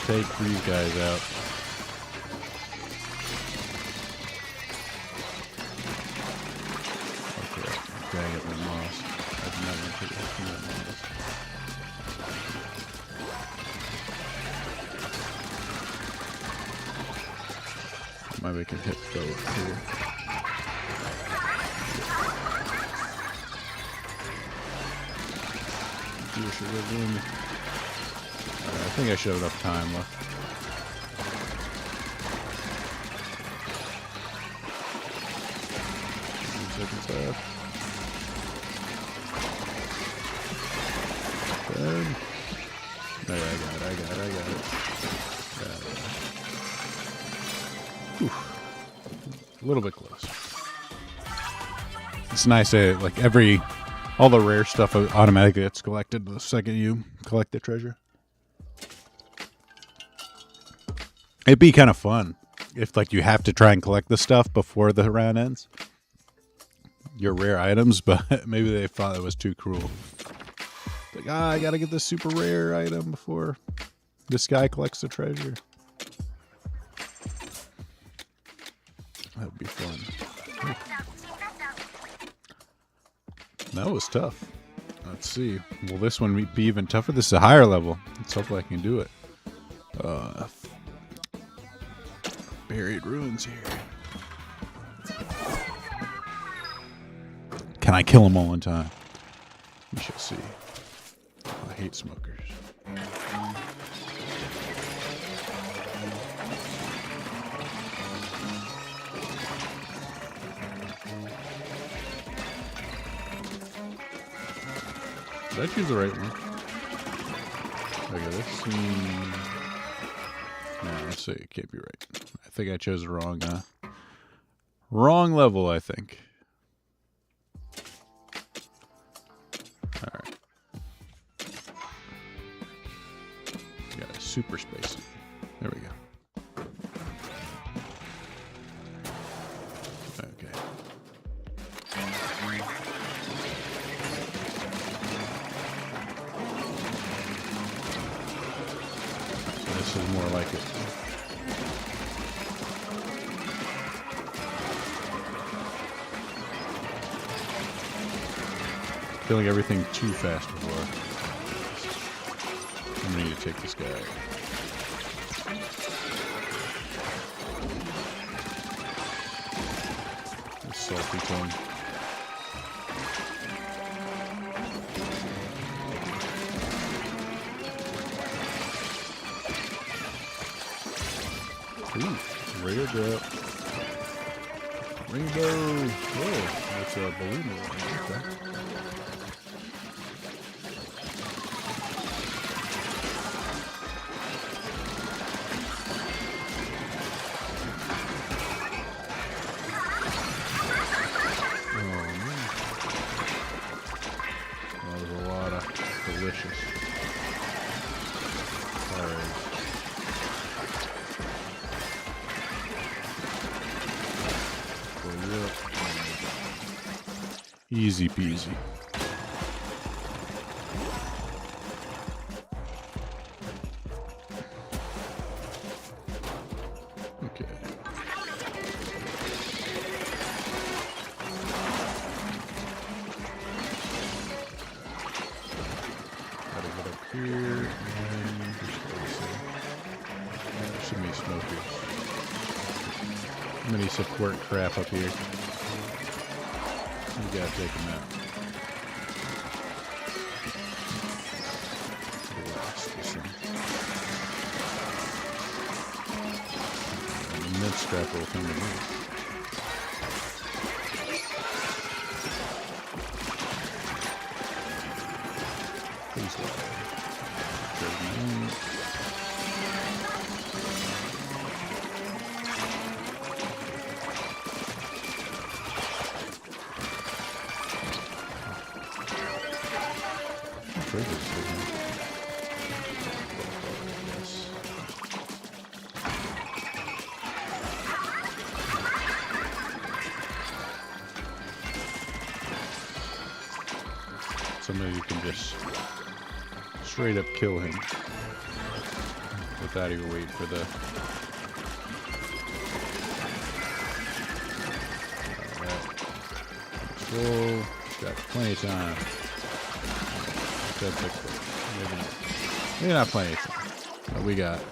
take these guys out. Okay, dang it, I'm lost. I've never put it in that lost. Maybe I can hit both here. You should have been. I think I should have enough time left. 2 seconds left. 10. There, I got it. Whew. A little bit close. It's nice that like all the rare stuff automatically gets collected the second you collect the treasure. It'd be kind of fun if like you have to try and collect the stuff before the round ends. Your rare items, but maybe they thought it was too cruel. Like, I gotta get this super rare item before this guy collects the treasure. That would be fun. That was tough. Let's see. Will this one be even tougher? This is a higher level. Let's hope I can do it. Buried ruins here. Can I kill them all in time? We shall see. I hate smokers. Did I choose the right one? Okay, let's see. No, let's see. It can't be right. I think I chose the wrong level, I think. Alright. Got a super space. There we go. Okay. This is more like it. Killing everything too fast before. I'm gonna need to take this guy. This salty thing. Ooh, rare drop. Rainbow. Oh, that's a balloon. Okay. Delicious. Alright. Easy peasy. Okay. Gotta get up here and there should be smoke here. Many support crap up here. You gotta take them out. Mid scrap will come in here. Please go. Somebody you can just straight up kill him without even waiting for the. Alright. Got plenty of time. Maybe not plenty of time. But we got it.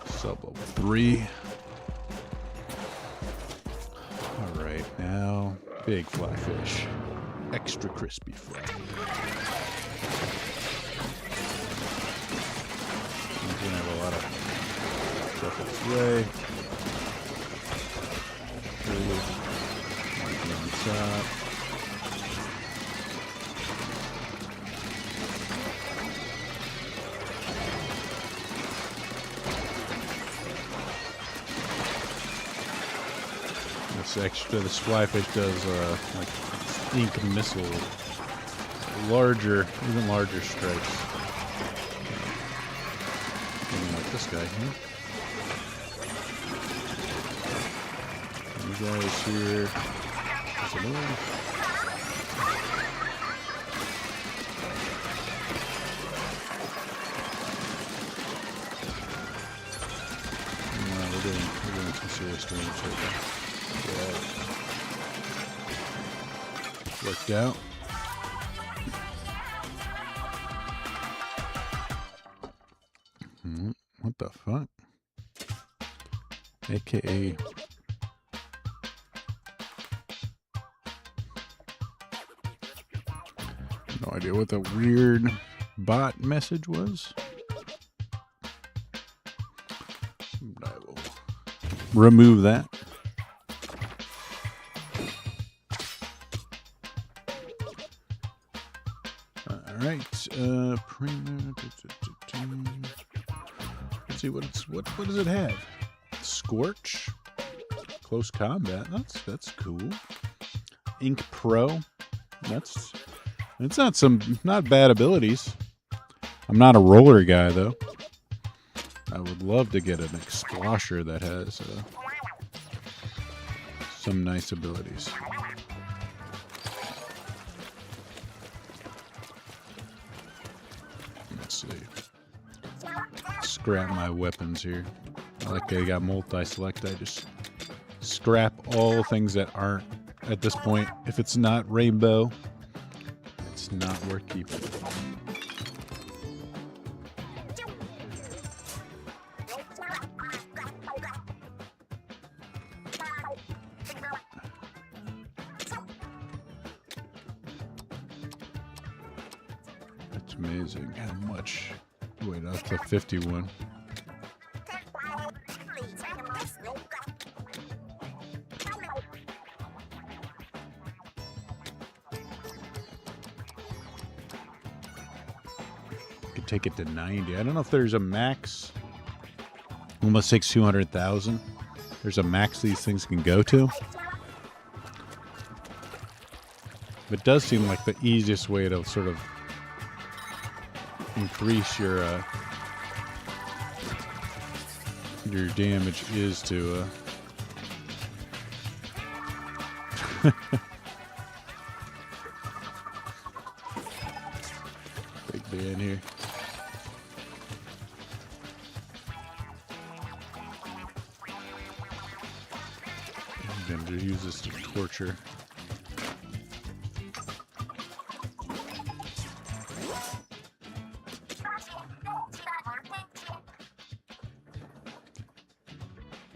Sub level 3. Alright, now big fly fish. Extra crispy fry. We're gonna have a lot of stuff this way. On the top. This fly fish does like ink missile, even larger strikes. Like this guy here. You guys here. There's a move. We're doing some serious damage right now. Yeah. Worked out. What the fuck? AKA. No idea what the weird bot message was. I will remove that. Alright, let's see what does it have? Scorch, close combat. That's cool. Ink Pro. It's not bad abilities. I'm not a roller guy though. I would love to get an Explosher that has some nice abilities. Let's see. Scrap my weapons here. I like they got multi-select. I just scrap all things that aren't at this point. If it's not rainbow, it's not worth keeping. That's amazing. How much? Wait, that's the 51. Could take it to 90. I don't know if there's a max. Almost takes 200,000. There's a max these things can go to. It does seem like the easiest way to sort of increase your damage is to be in here. I'm going to use this to torture.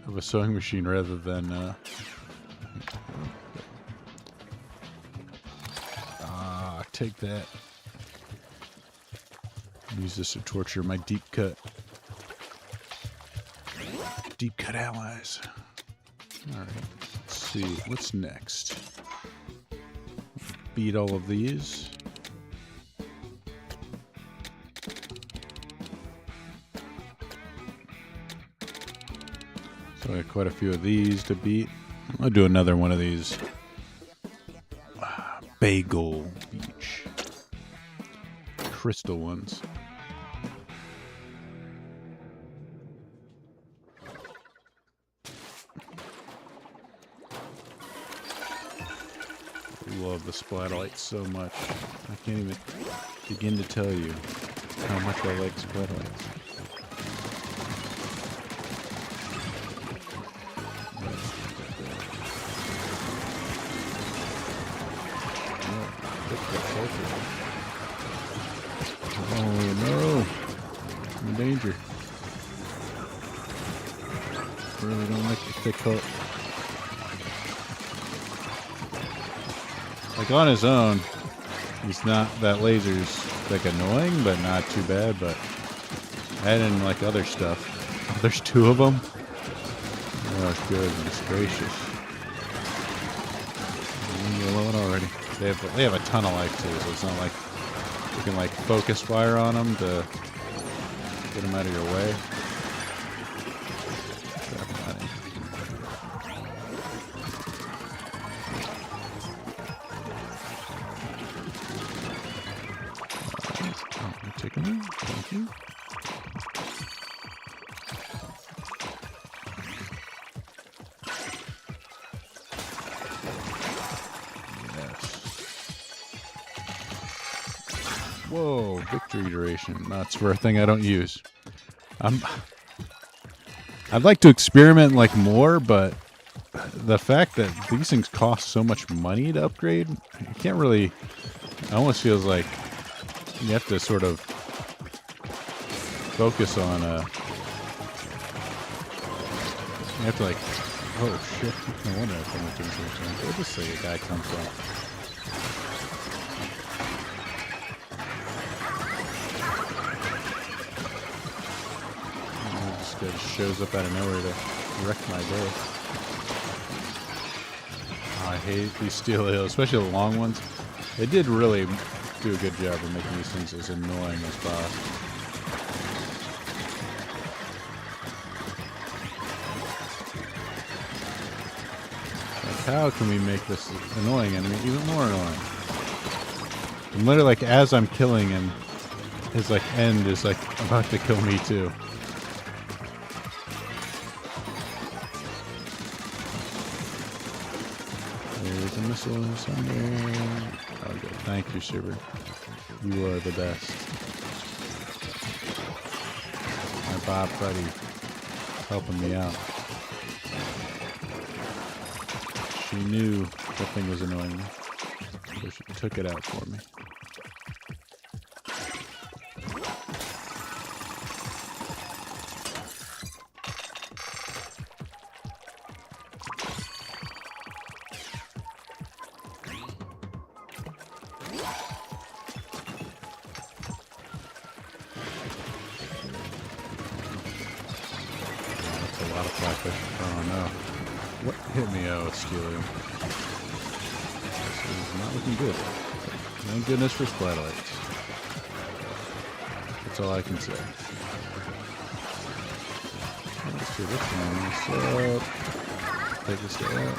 Of a sewing machine rather than take that. Use this to torture my deep cut allies. Alright, let's see what's next. Beat all of these. So I got quite a few of these to beat. I'll do another one of these. Bagel Beach. Crystal ones. I love the Splatlights so much. I can't even begin to tell you how much I like Splatlights. Oh no! I'm in danger. Really don't like the thick hook. Like on his own, he's not, that laser's like annoying, but not too bad. But add in like other stuff. Oh, there's two of them. Oh goodness gracious! Leave me alone already. They have a ton of life too, so it's not like you can like focus fire on them to get them out of your way. Oh, taking them. Thank you. Whoa, victory duration. That's for a thing I don't use. I'd like to experiment like more, but the fact that these things cost so much money to upgrade, you can't really. It almost feels like you have to sort of focus on. You have to like. Oh shit! No wonder I put my things here. We'll just say a guy comes up. It just shows up out of nowhere to wreck my day. Oh, I hate these steel hills, especially the long ones. They did really do a good job of making these things as annoying as possible. Like, how can we make this annoying enemy even more annoying? And literally, like, as I'm killing him, his, like, end is, like, about to kill me, too. There's a missile somewhere. Oh, good. Thank you, Super. You are the best. My Bob buddy helping me out. She knew that thing was annoying me, so she took it out for me. Oh no. What hit me? Oh, it's Steelio. This is not looking good. Thank goodness for Splatlights. That's all I can say. Let's see this one. Take this guy out.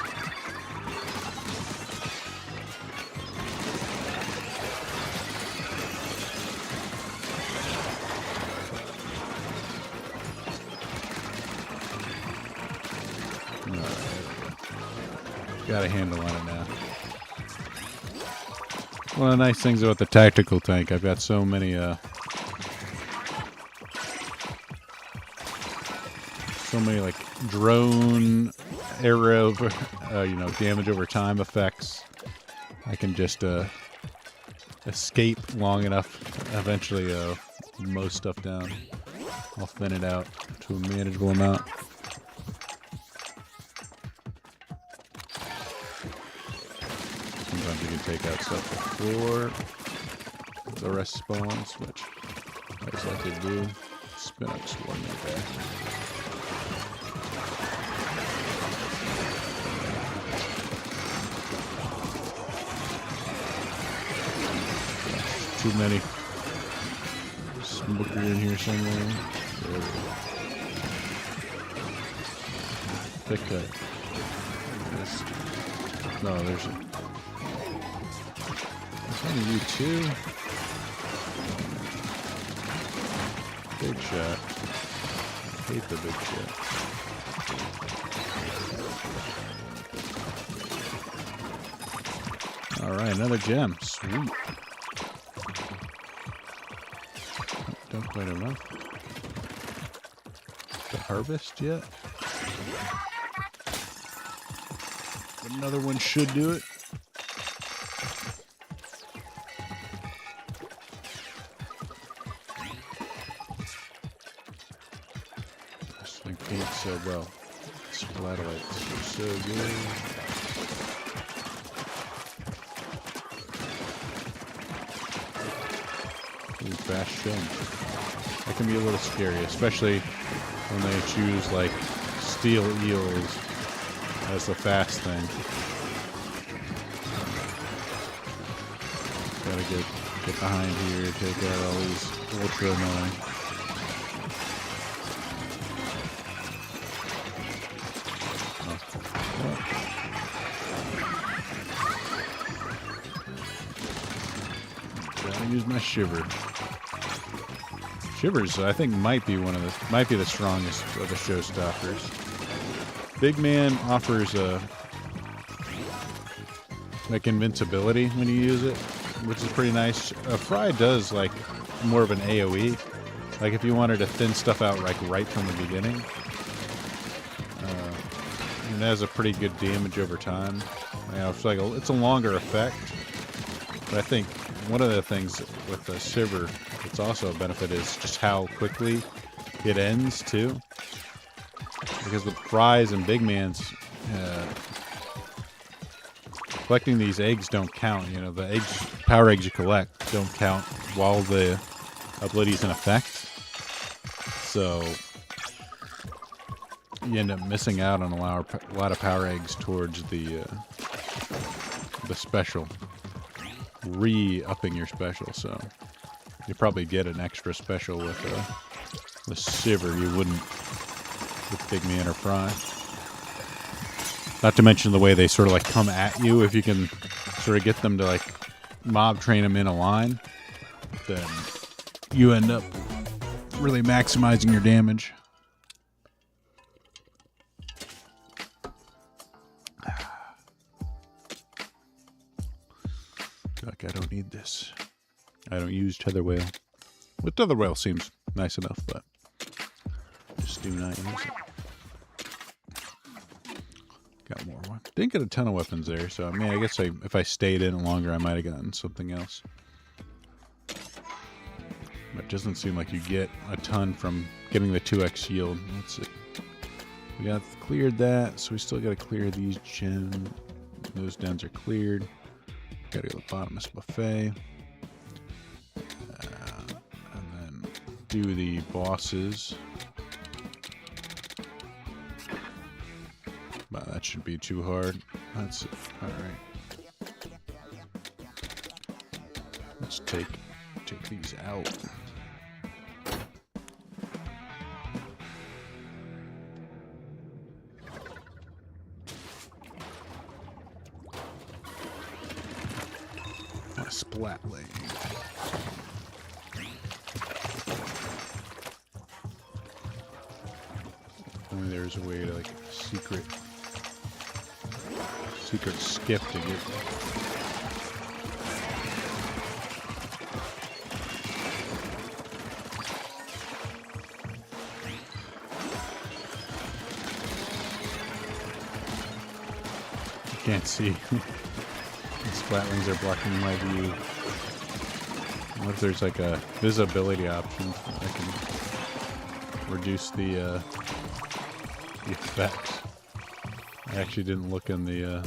Got a handle on it now. One of the nice things about the tactical tank, I've got so many like drone, arrow, damage over time effects. I can just escape long enough. Eventually, mow stuff down. I'll thin it out to a manageable amount. Sometimes you can take out stuff before the rest spawns, which I just like to do. Spin up swarm like that. Too many. Smoker in here somewhere. Pick that. No, there's only you two. Big shot. Hate the big shot. Alright, another gem. Sweet. Don't quite enough. To harvest yet? Another one should do it. This thing paints so well. Splatoids are so good. Ooh, fast showing. That can be a little scary, especially when they choose like steel eels as the fast thing. Gotta get behind here, take out all these ultra annoying. Gotta use my shiver. Shivers, I think, might be the strongest of the showstoppers. Big Man offers like invincibility when you use it, which is pretty nice. Fry does like more of an AOE, like if you wanted to thin stuff out like right from the beginning. And it has a pretty good damage over time. It's like it's a longer effect, but I think one of the things with the Shiver, it's also a benefit, is just how quickly it ends too. Because with Fries and Big Man's, collecting these eggs don't count. You know, the eggs, power eggs you collect don't count while the ability's in effect. So you end up missing out on a lot of power eggs towards the special, re-upping your special. So you probably get an extra special with the Shiver you wouldn't with Big Man or Fry. Not to mention the way they sort of like come at you. If you can sort of get them to like mob train them in a line, then you end up really maximizing your damage. Like, I don't need this. I don't use tether whale. But tether whale seems nice enough, but just do not use it. Got more one. Didn't get a ton of weapons there, so I mean, I guess if I stayed in longer, I might have gotten something else. But it doesn't seem like you get a ton from getting the 2x shield. Let's see. We got cleared that, so we still got to clear these gems. Those dens are cleared. Got to go to the bottomless buffet. And then do the bosses. Wow, that should be too hard. That's alright. Let's take these out. A splat lane. Only there's a way to like secret skip to get Can't see. The splatlings are blocking my view. What if there's like a visibility option? I can reduce the effects. I actually didn't look in the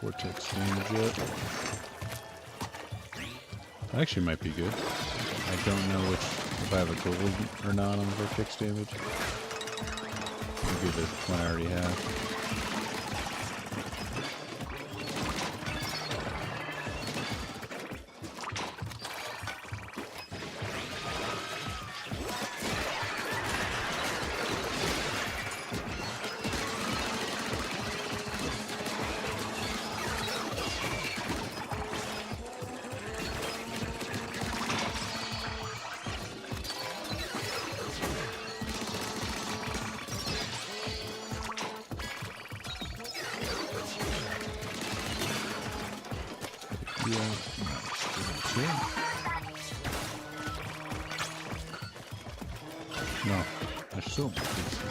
vortex damage yet. Actually might be good. I don't know if I have a gold or not on vortex damage. Maybe the one I already have. No, I still faster.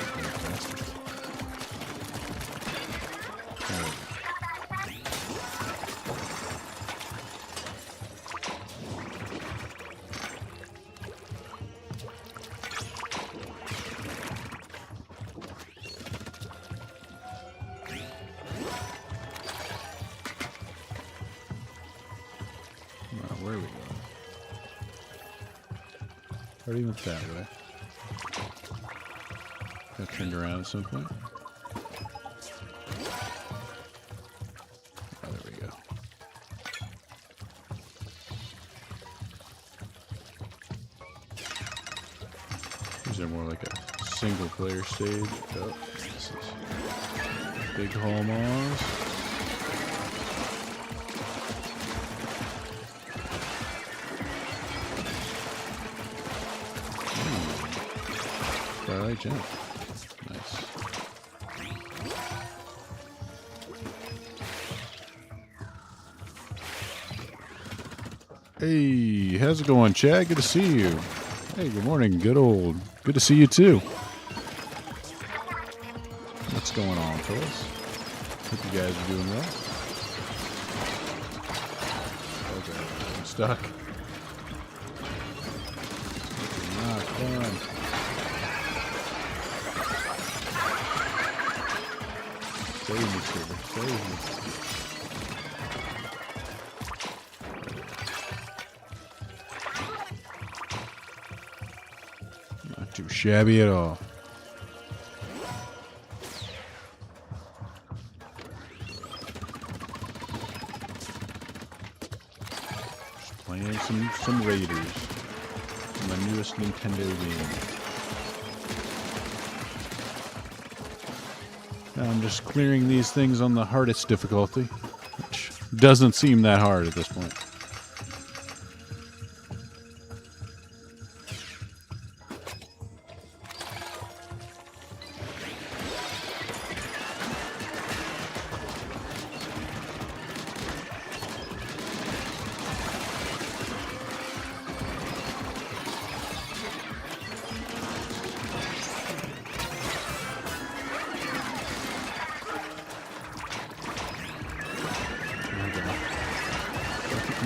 Where are we going? Or even that way. Got turned around at some point. Oh, there we go. These are more like a single player stage. Oh, this is big hallmarks. Twilight jump. Nice. Hey, how's it going, Chad? Good to see you. Hey, good morning. Good to see you too. What's going on, fellas? Hope you guys are doing well. Okay, I'm stuck. Not fun. Save me, Trevor. Save me. Not too shabby at all. Just playing some Raiders. My newest Nintendo game. I'm just clearing these things on the hardest difficulty, which doesn't seem that hard at this point.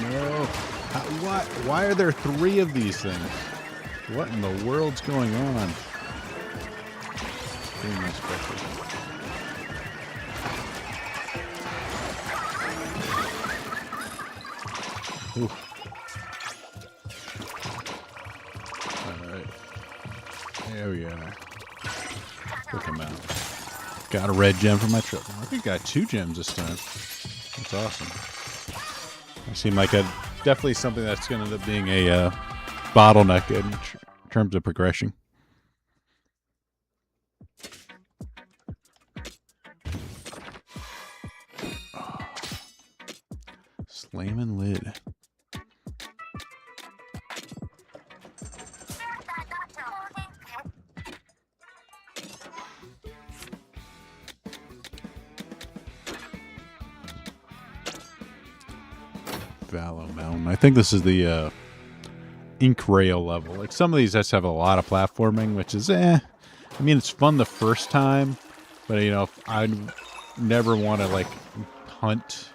No. Why are there 3 of these things? What in the world's going on? Very nice breakfast. Ooh. Alright. There we are. Took him out. Got a red gem for my trip. I think I got 2 gems this time. That's awesome. I seem like definitely something that's going to end up being a bottleneck in terms of progression. Oh. Slamming lid. Vallow Mountain. I think this is the ink rail level. Like some of these just have a lot of platforming, which is I mean, it's fun the first time, but you know, I never want to like hunt,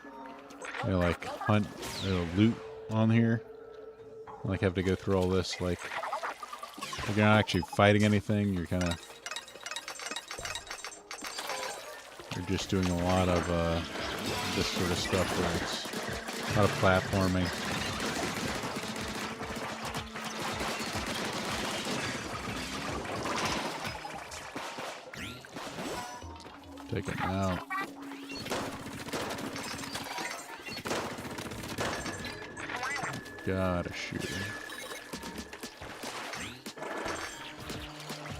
loot on here. Like have to go through all this. Like you're not actually fighting anything. You're just doing a lot of this sort of stuff where it's a lot of platforming. Take him out. Gotta shoot him.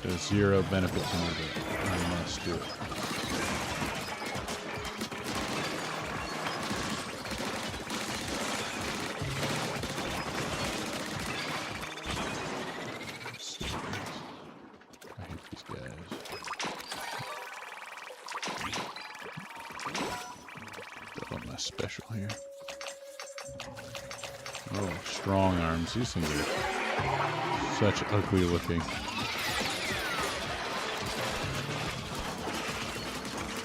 There's zero benefit to me, but I must do it. I hate these guys. Got my special here. Oh, strong arms. These things are such ugly looking.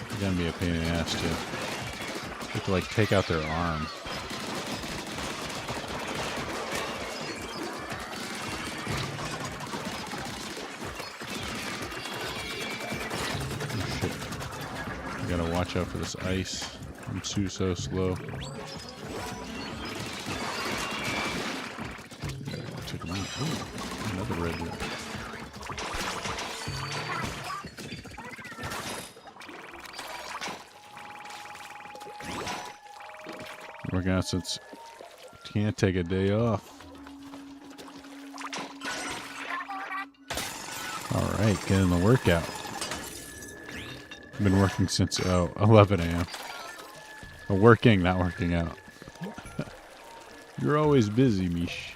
They're gonna be a pain in the ass too. You have to like take out their arm. Oh shit. I gotta watch out for this ice. I'm so slow. Check them out. Ooh, another red one. Working out since can't take a day off. All right, get in the workout. I've been working since 11 a.m. Working, not working out. You're always busy, Mish.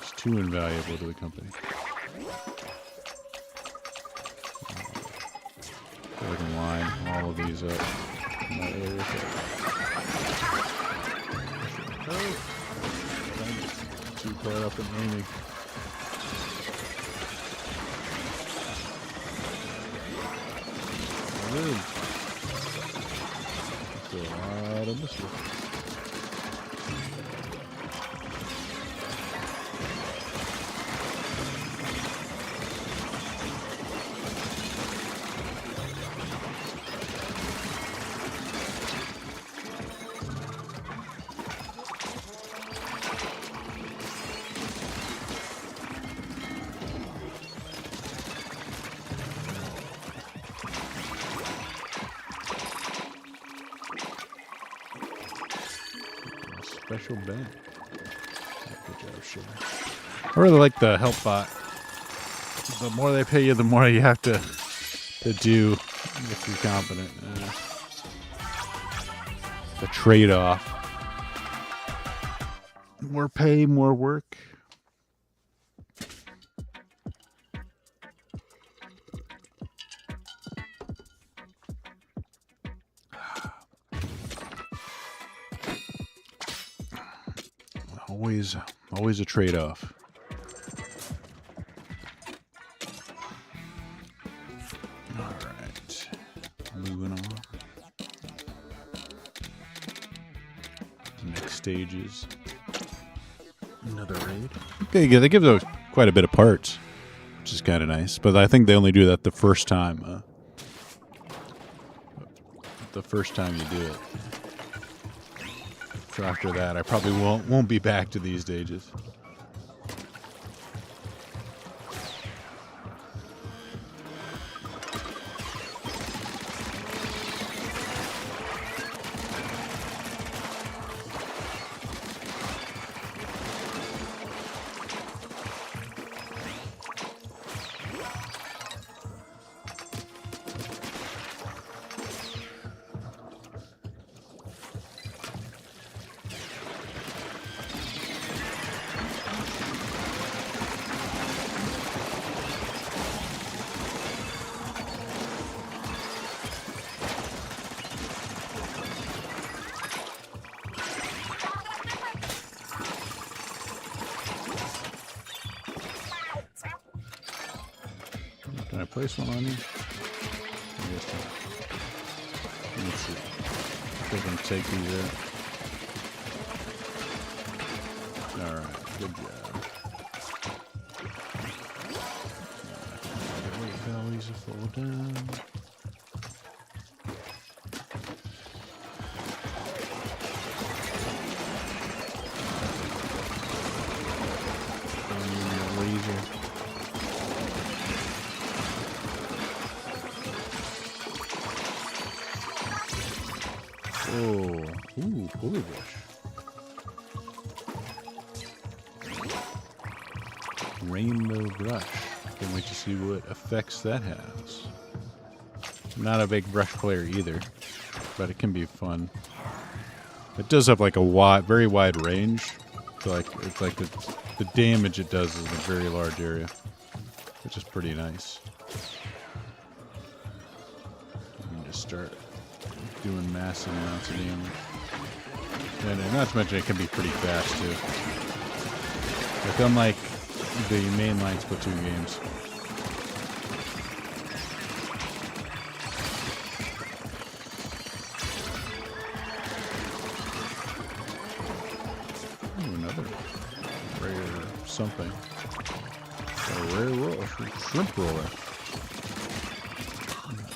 It's too invaluable to the company. So I can line all of these up. Too caught up in aiming. Really? That's a lot of missiles. Special bank. Good job, Sugar. I really like the help bot. The more they pay you, the more you have to do if you're competent. The trade-off. More pay, more work. Always a trade-off. All right, moving on. Next stages. Another raid. Okay, yeah, they give those quite a bit of parts, which is kind of nice. But I think they only do that the first time. The first time you do it. So after that, I probably won't be back to these stages. place one on you? Let's see. If I can take these out. Alright, good job. Wait, bellies to fall down. Oh, ooh, pulley brush. Rainbow brush. Can't wait to see what effects that has. I'm not a big brush player either, but it can be fun. It does have like a very wide range. So it's like the damage it does is in a very large area, which is pretty nice. You can just start doing massive amounts of damage. And not to mention it can be pretty fast too. Like unlike the mainline Splatoon games. Ooh, another rare something. A rare shrimp roller.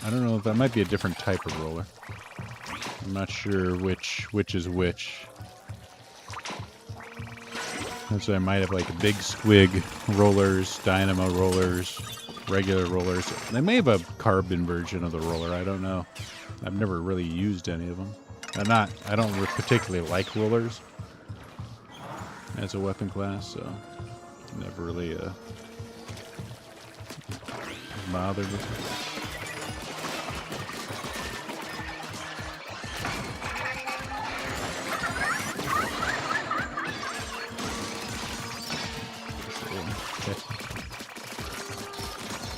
I don't know if that might be a different type of roller. I'm not sure which is which. So I might have like big squig rollers, dynamo rollers, regular rollers. They may have a carbon version of the roller. I don't know. I've never really used any of them. I don't particularly like rollers as a weapon class, so never really bothered with it.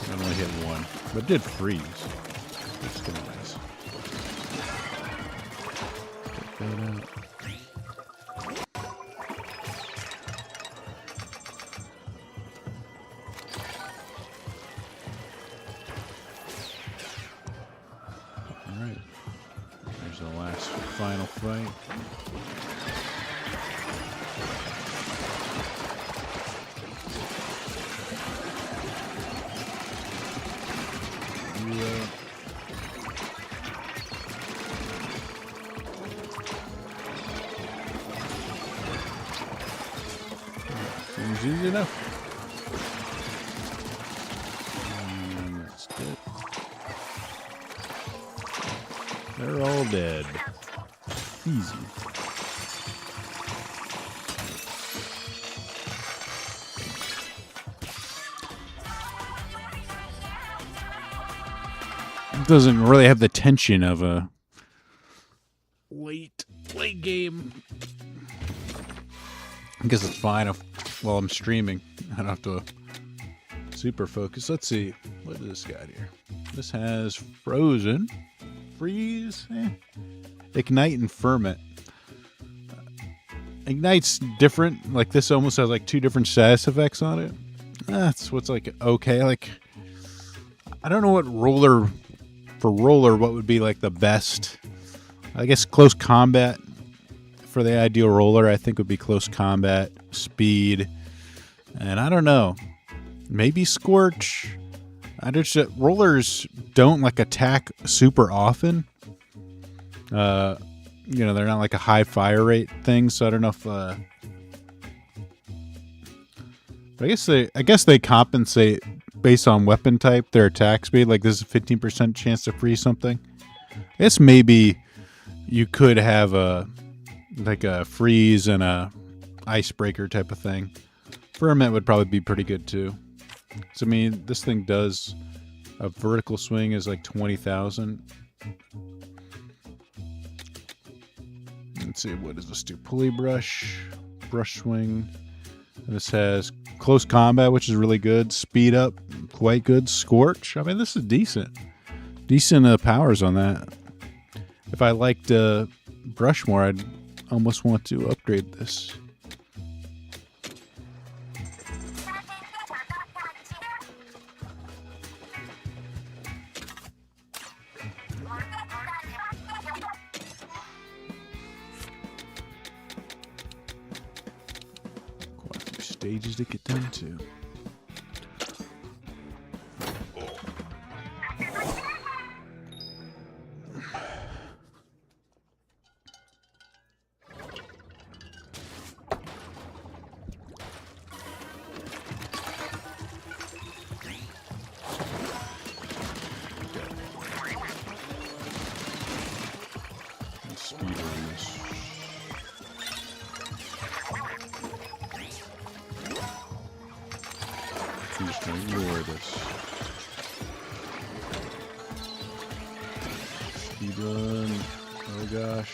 I only hit one, but it did freeze. That's kind of nice. Get that out. All right. There's the last final fight. Seems easy enough. And that's it. They're all dead. Easy. It doesn't really have the tension of a late game. I guess it's fine while I'm streaming. I don't have to super focus. Let's see. What does this got here? This has frozen, freeze, ignite, and ferment. Ignite's different. Like this almost has like two different status effects on it. That's what's like okay. Like I don't know what what would be like the best. I guess close combat. For the ideal roller, I think would be close combat, speed, and I don't know, maybe Scorch. Rollers don't like attack super often. You know, they're not like a high fire rate thing, so I don't know if. But I guess they compensate based on weapon type, their attack speed. Like this is a 15% chance to freeze something. I guess maybe you could have like a freeze and a icebreaker type of thing. Ferment would probably be pretty good too. So I mean, this thing does a vertical swing is like 20,000. Let's see, what does this do? Pulley brush, brush swing. And this has close combat, which is really good. Speed up, quite good. Scorch. I mean, this is decent. Decent powers on that. If I liked brush more, I'd almost want to upgrade this. stages to get done to. Speedrun this. I'm just gonna ignore this. Speedrun. Oh gosh.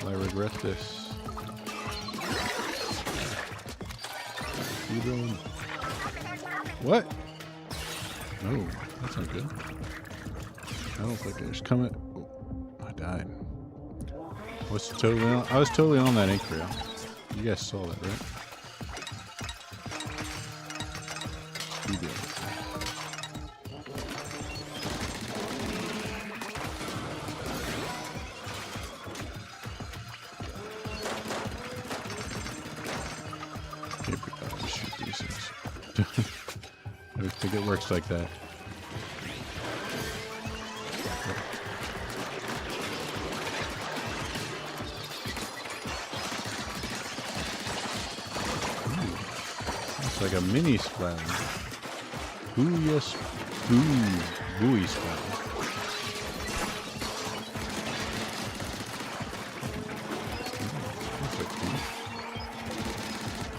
I regret this. Speedrun. What? No, that's not good. I don't think there's coming. Oh, I died. I was totally on that ink rail. You guys saw that, right? You did. Shoot these things. I don't think it works like that. It's like a mini splatter. Ooh, yes. Ooh, gooey splatter.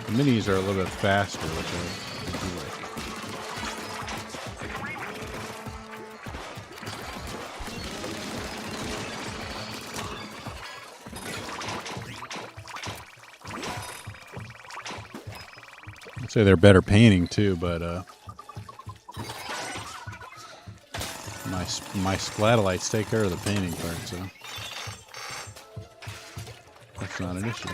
The minis are a little bit faster, which I do like. I'd say they're better painting too, but my splatolites take care of the painting part, so that's not an issue.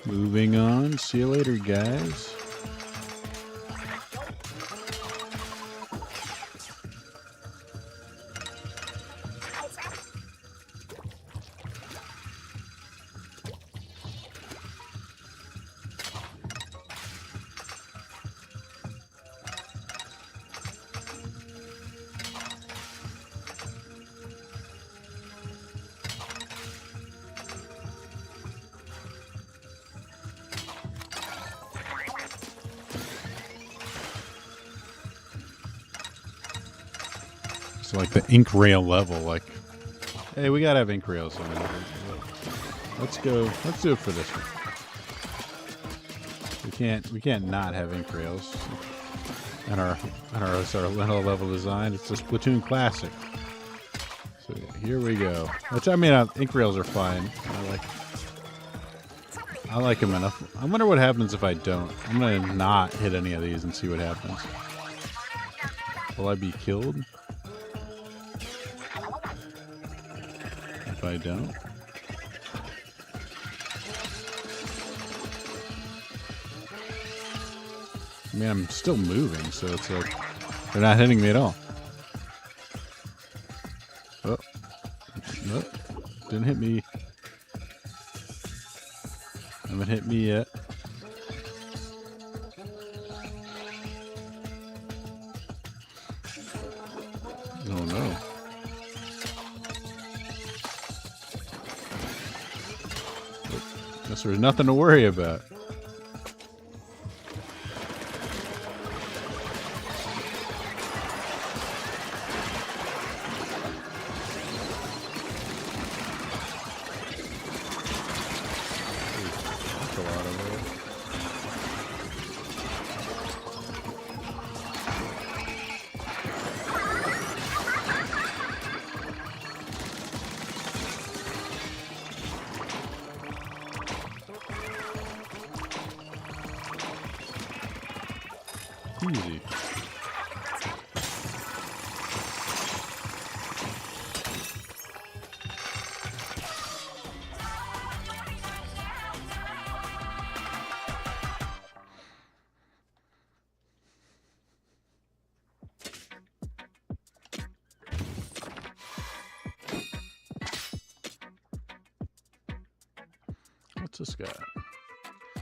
Moving on. See you later, guys. So like the ink rail level, like, hey, we gotta have ink rails on it. Let's go. Let's do it for this one. We can't not have ink rails. And our level design. It's a Splatoon classic. So here we go. Which I mean, ink rails are fine. I like them enough. I wonder what happens if I don't. I'm gonna not hit any of these and see what happens. Will I be killed? If I don't. I mean, I'm still moving, so it's like they're not hitting me at all. Oh, nope, didn't hit me. Haven't hit me yet. Oh no. Guess there's nothing to worry about. That's a lot of it. What's this got?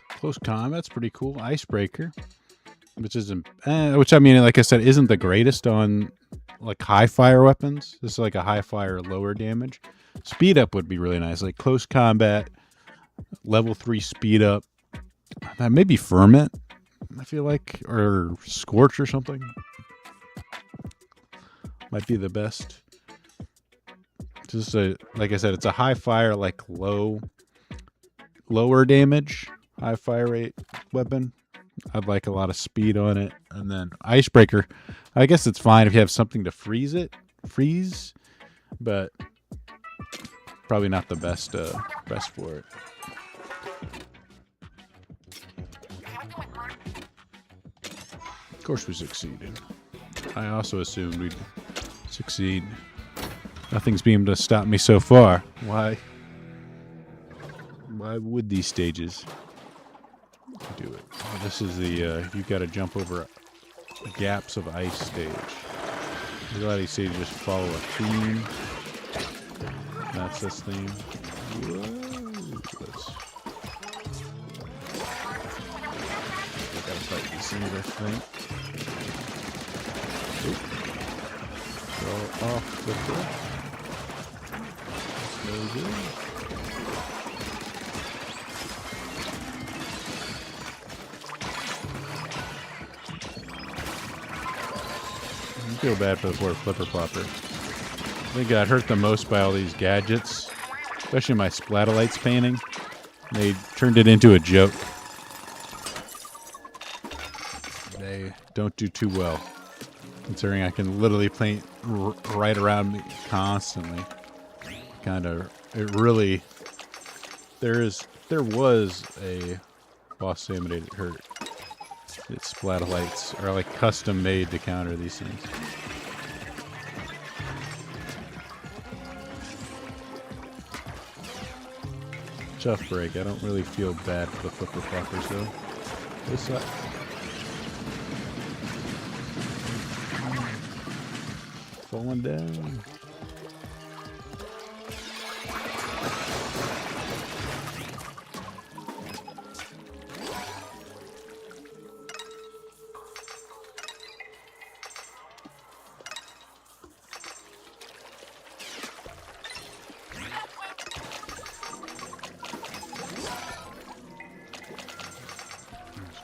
Close combat's pretty cool. Icebreaker, which isn't, which I mean, like I said, isn't the greatest on like high fire weapons. This is like a high fire, lower damage. Speed up would be really nice, like close combat, level 3 speed up. Maybe Ferment, I feel like, or Scorch or something. Might be the best. Just like I said, it's a high fire, like lower damage, high fire rate weapon. I'd like a lot of speed on it. And then Icebreaker, I guess it's fine if you have something to freeze, but probably not the best for it. Of course we succeeded. I also assumed we'd succeed. Nothing's been able to stop me so far. Why would these stages do it? Oh, this is the you've got to jump over gaps of ice stage. A lot of these stages just follow a theme. That's this theme. I gotta fight these things, I think. Go off the cliff. Very good. I feel bad for the poor flipper flopper. I think I got hurt the most by all these gadgets, especially my Splatolites painting. They turned it into a joke. They don't do too well, considering I can literally paint right around me constantly. It really, there was a boss animated that hurt. Its Splatolites are like custom made to counter these things. Tough break. I don't really feel bad for the flipper floppers though. They suck. Falling down.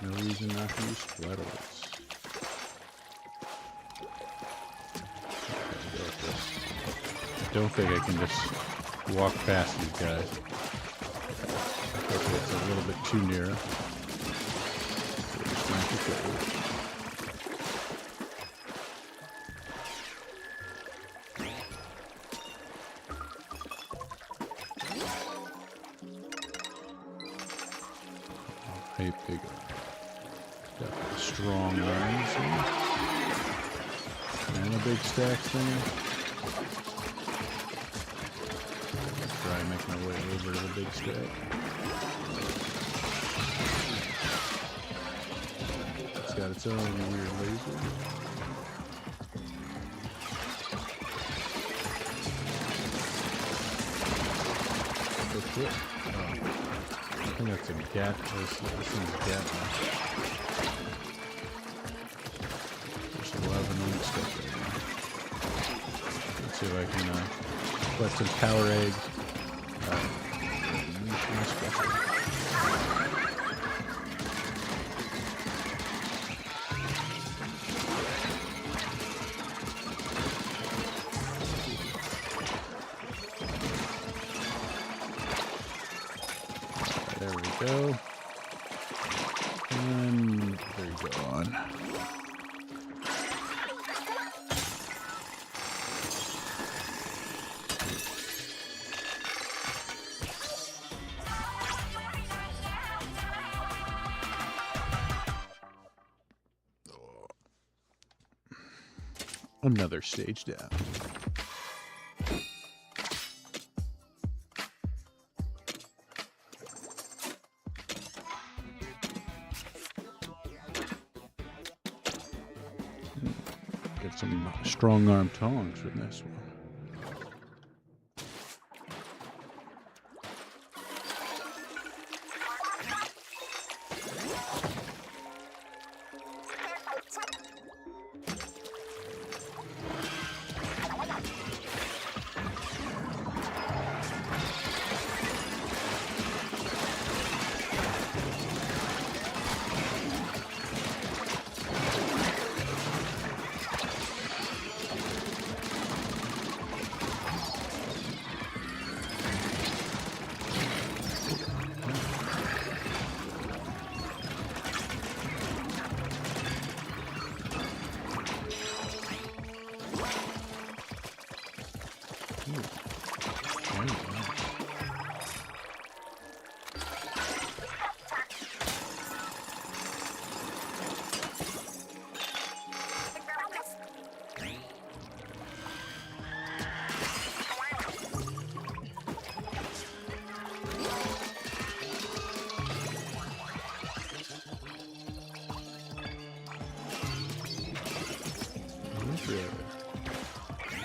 No reason not to use Splatolites. I don't think I can just walk past these guys. Okay, it's a little bit too near. So just gonna have to go. Hey, big. Got strong arms here. And a big stacks thing. Try making my way over to the big stack. It's got its own weird laser. That's it. I think that's a gap. This thing's a gap now. There's 11 weeks stuff right now. Let's see if I can collect some power eggs. There we go. And there you go on. Another stage down. Get some strong arm tongs from this one. Ooh.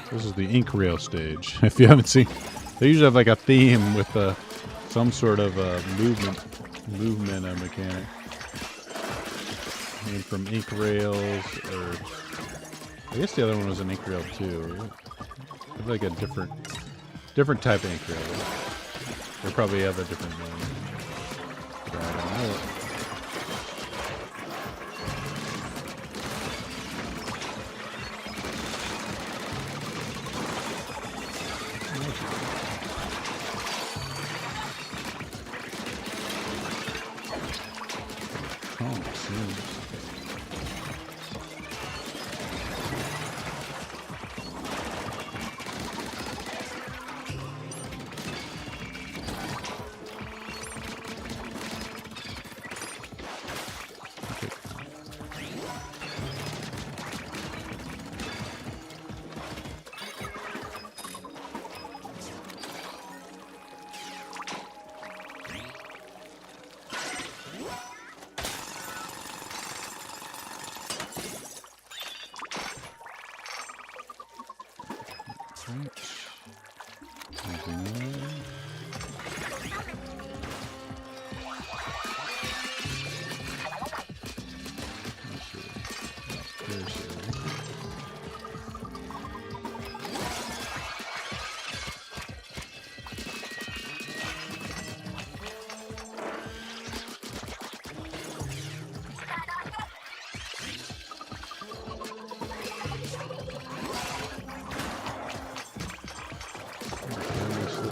This is the ink rail stage. If you haven't seen, they usually have like a theme with some sort of movement mechanic. And from ink rails, or I guess the other one was an ink rail too. Like a different type of ink rail. They probably have a different one. But I don't know.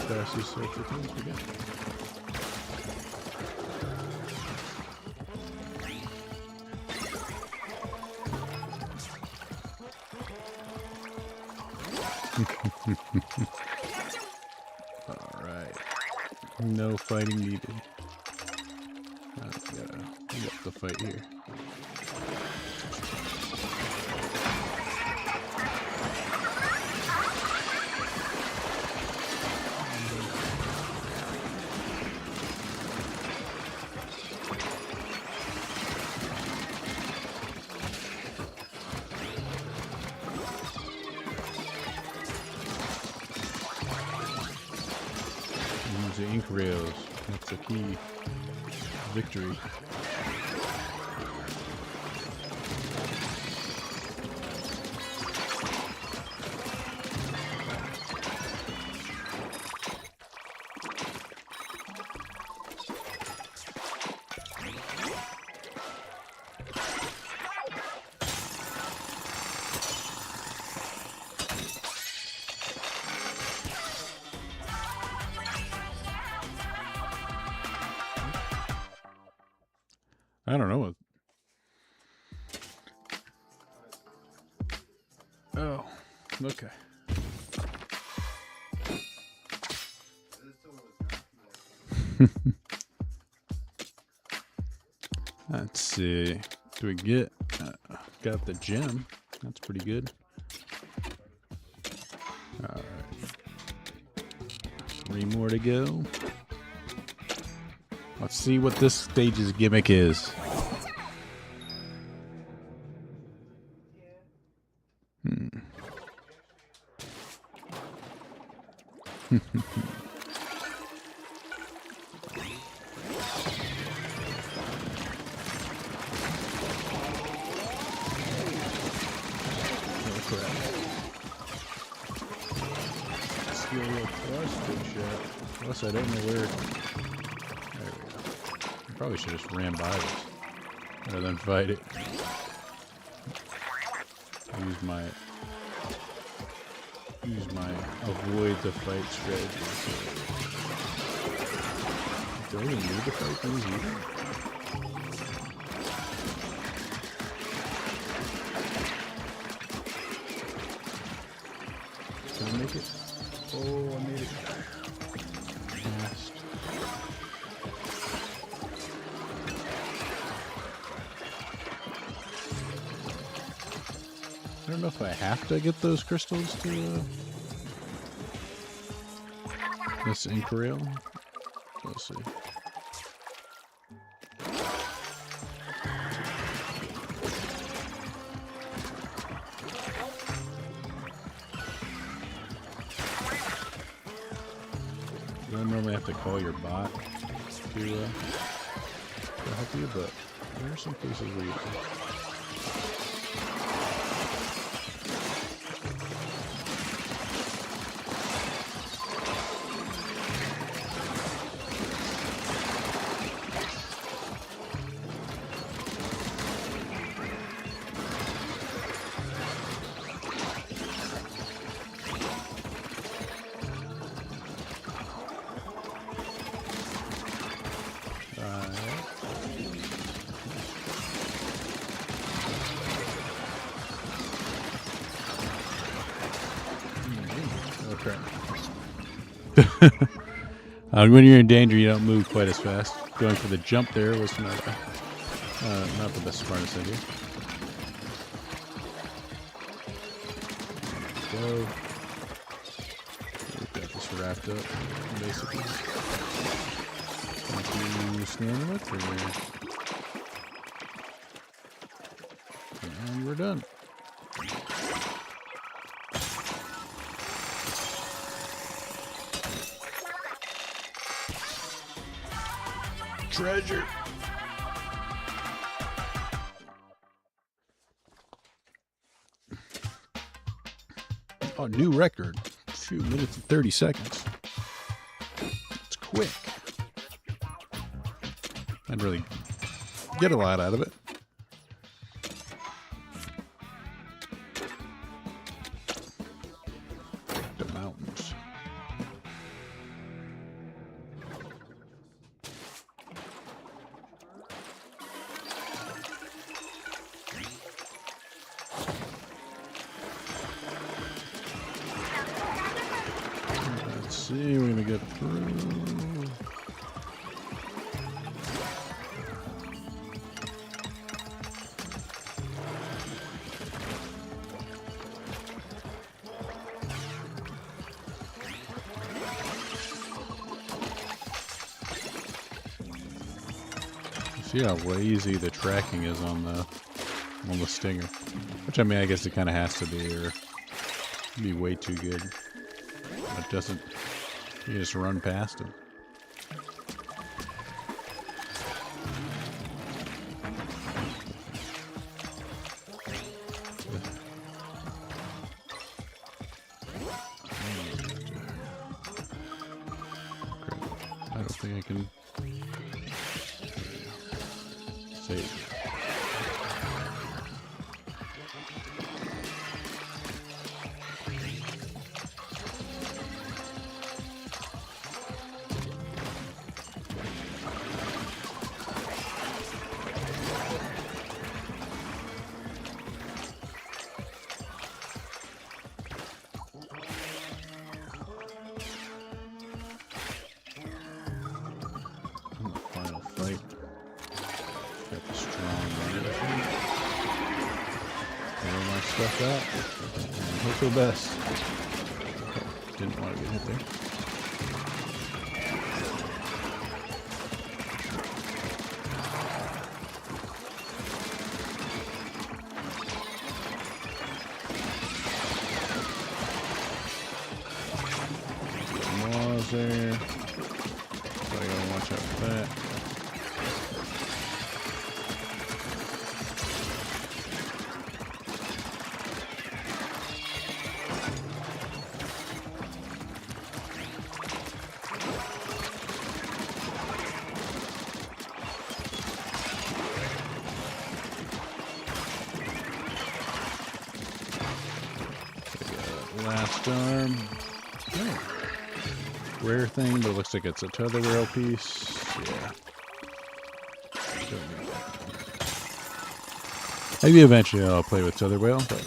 Fastest search for things we got. All right. No fighting needed. Gotta up the fight here. The ink rails. That's the key. Victory. I don't know what. Oh, okay. Let's see. Do we get? Got the gem. That's pretty good. All right. 3 more to go. Let's see what this stage's gimmick is. Plus, I don't know where. There we go. I probably should have just ran by this rather than fight it. Use my avoid the fight strategy. Do I even need to fight these either? Can I make it? Oh, I made it. Fast. I don't know if I have to get those crystals to this ink rail. We'll see. You don't normally have to call your bot to help you, but there are some places where you can. When you're in danger, you don't move quite as fast. Going for the jump there was not the best, smartest idea. Go. We've got this wrapped up, basically. Can you stand with, and we're done. Treasure. Oh, new record. 2 minutes and 30 seconds. It's quick. I didn't really get a lot out of it. The mountains. Let's see, we're gonna get through. See how lazy the tracking is on the stinger, which I mean, I guess it kind of has to be, or it'd be way too good. It doesn't. You just run past him. I don't think I can save. Right. Got the strong runner. All my stuff out. And hope for the best. Okay. Didn't want to get hit there. Laws there. So I gotta watch out for that. Last arm. Oh. Rare thing, but it looks like it's a tether rail piece. Yeah. Maybe eventually I'll play with tether rail, but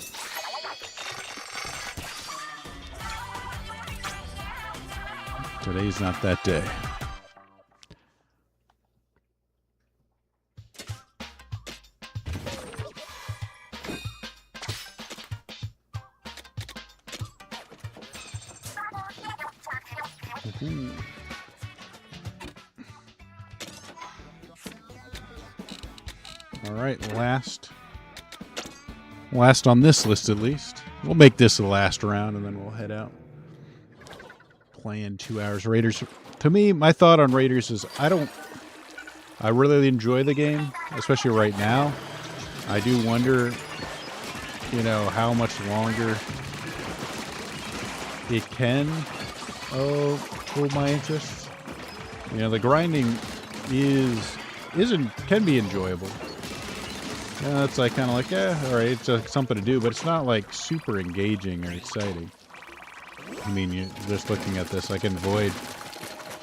Today's not that day. All right, last on this list at least. We'll make this the last round, and then we'll head out. Playing 2 hours Raiders. To me, my thought on Raiders is I really enjoy the game, especially right now. I do wonder, how much longer it can hold my interest. The grinding can be enjoyable. It's like kind of like, all right, it's something to do, but it's not like super engaging or exciting. I mean, you're just looking at this, I can avoid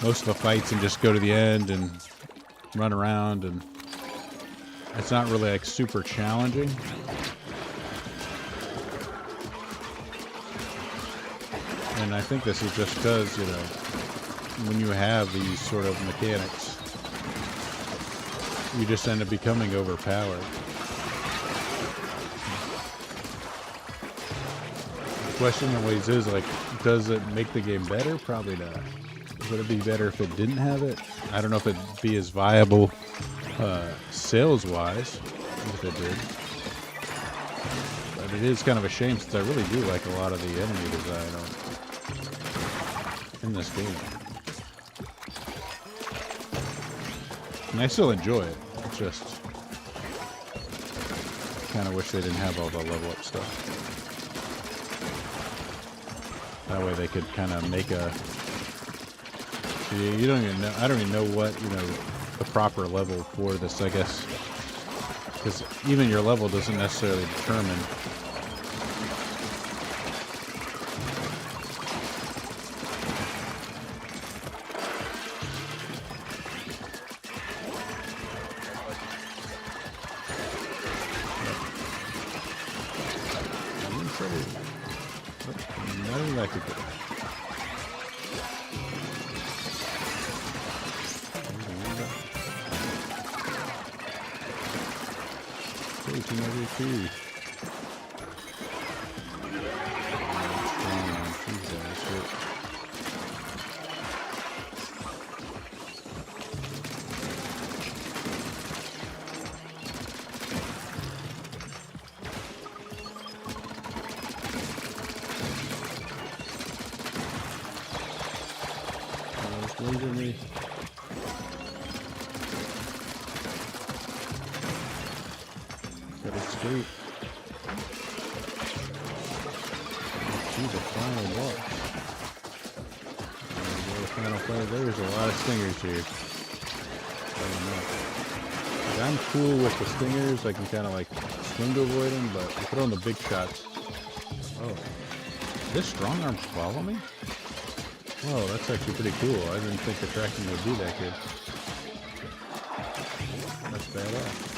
most of the fights and just go to the end and run around, and it's not really like super challenging. And I think this is just because, when you have these sort of mechanics, you just end up becoming overpowered. The question always is, like, does it make the game better? Probably not. Would it be better if it didn't have it? I don't know if it'd be as viable sales-wise if it did. But it is kind of a shame, since I really do like a lot of the enemy design in this game. And I still enjoy it. It's just kind of wish they didn't have all the level up stuff. That way they could kind of make a... You don't even know... I don't even know what, the proper level for this, I guess. Because even your level doesn't necessarily determine... There's a lot of stingers here. I don't know. Like, I'm cool with the stingers. I can kind of like swing to avoid them, but if they're on the big shots. Oh. This strong arm follow me? Whoa, that's actually pretty cool. I didn't think the tracking would be that good. That's badass.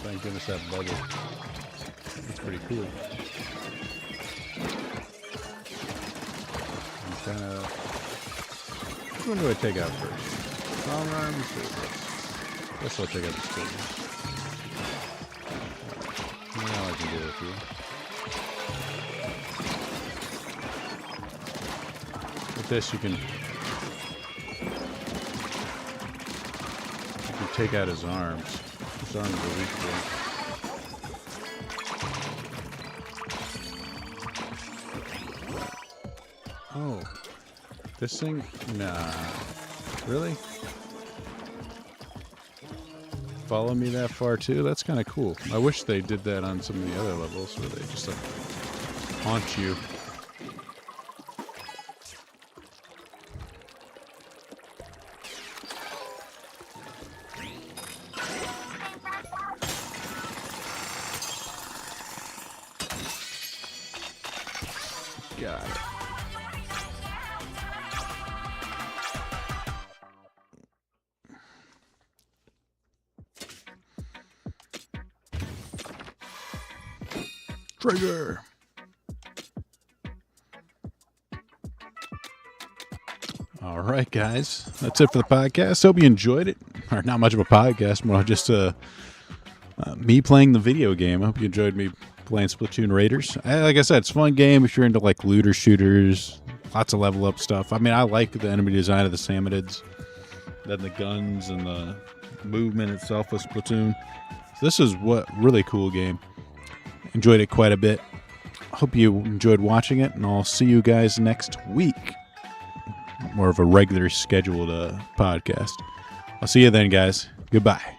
Thank goodness that bubble. It's pretty cool. I'm kind of... Which one do I take out first? Strong arms or this? Guess I'll take out the stinger. Now I can deal with you. With this you can take out his arms. His arms are weak for him. Oh. This thing? Nah. Really? Follow me that far too? That's kind of cool. I wish they did that on some of the other levels where they just like haunt you. Got it. Trigger. All right, guys. That's it for the podcast. Hope you enjoyed it. Or not much of a podcast, more just me playing the video game. I hope you enjoyed me playing Splatoon Raiders. Like I said, it's a fun game if you're into like looter shooters, lots of level up stuff. I mean, I like the enemy design of the Samadids, then the guns and the movement itself with Splatoon. So this is what really cool game. Enjoyed it quite a bit. Hope you enjoyed watching it, and I'll see you guys next week. More of a regular scheduled podcast. I'll see you then, guys. Goodbye.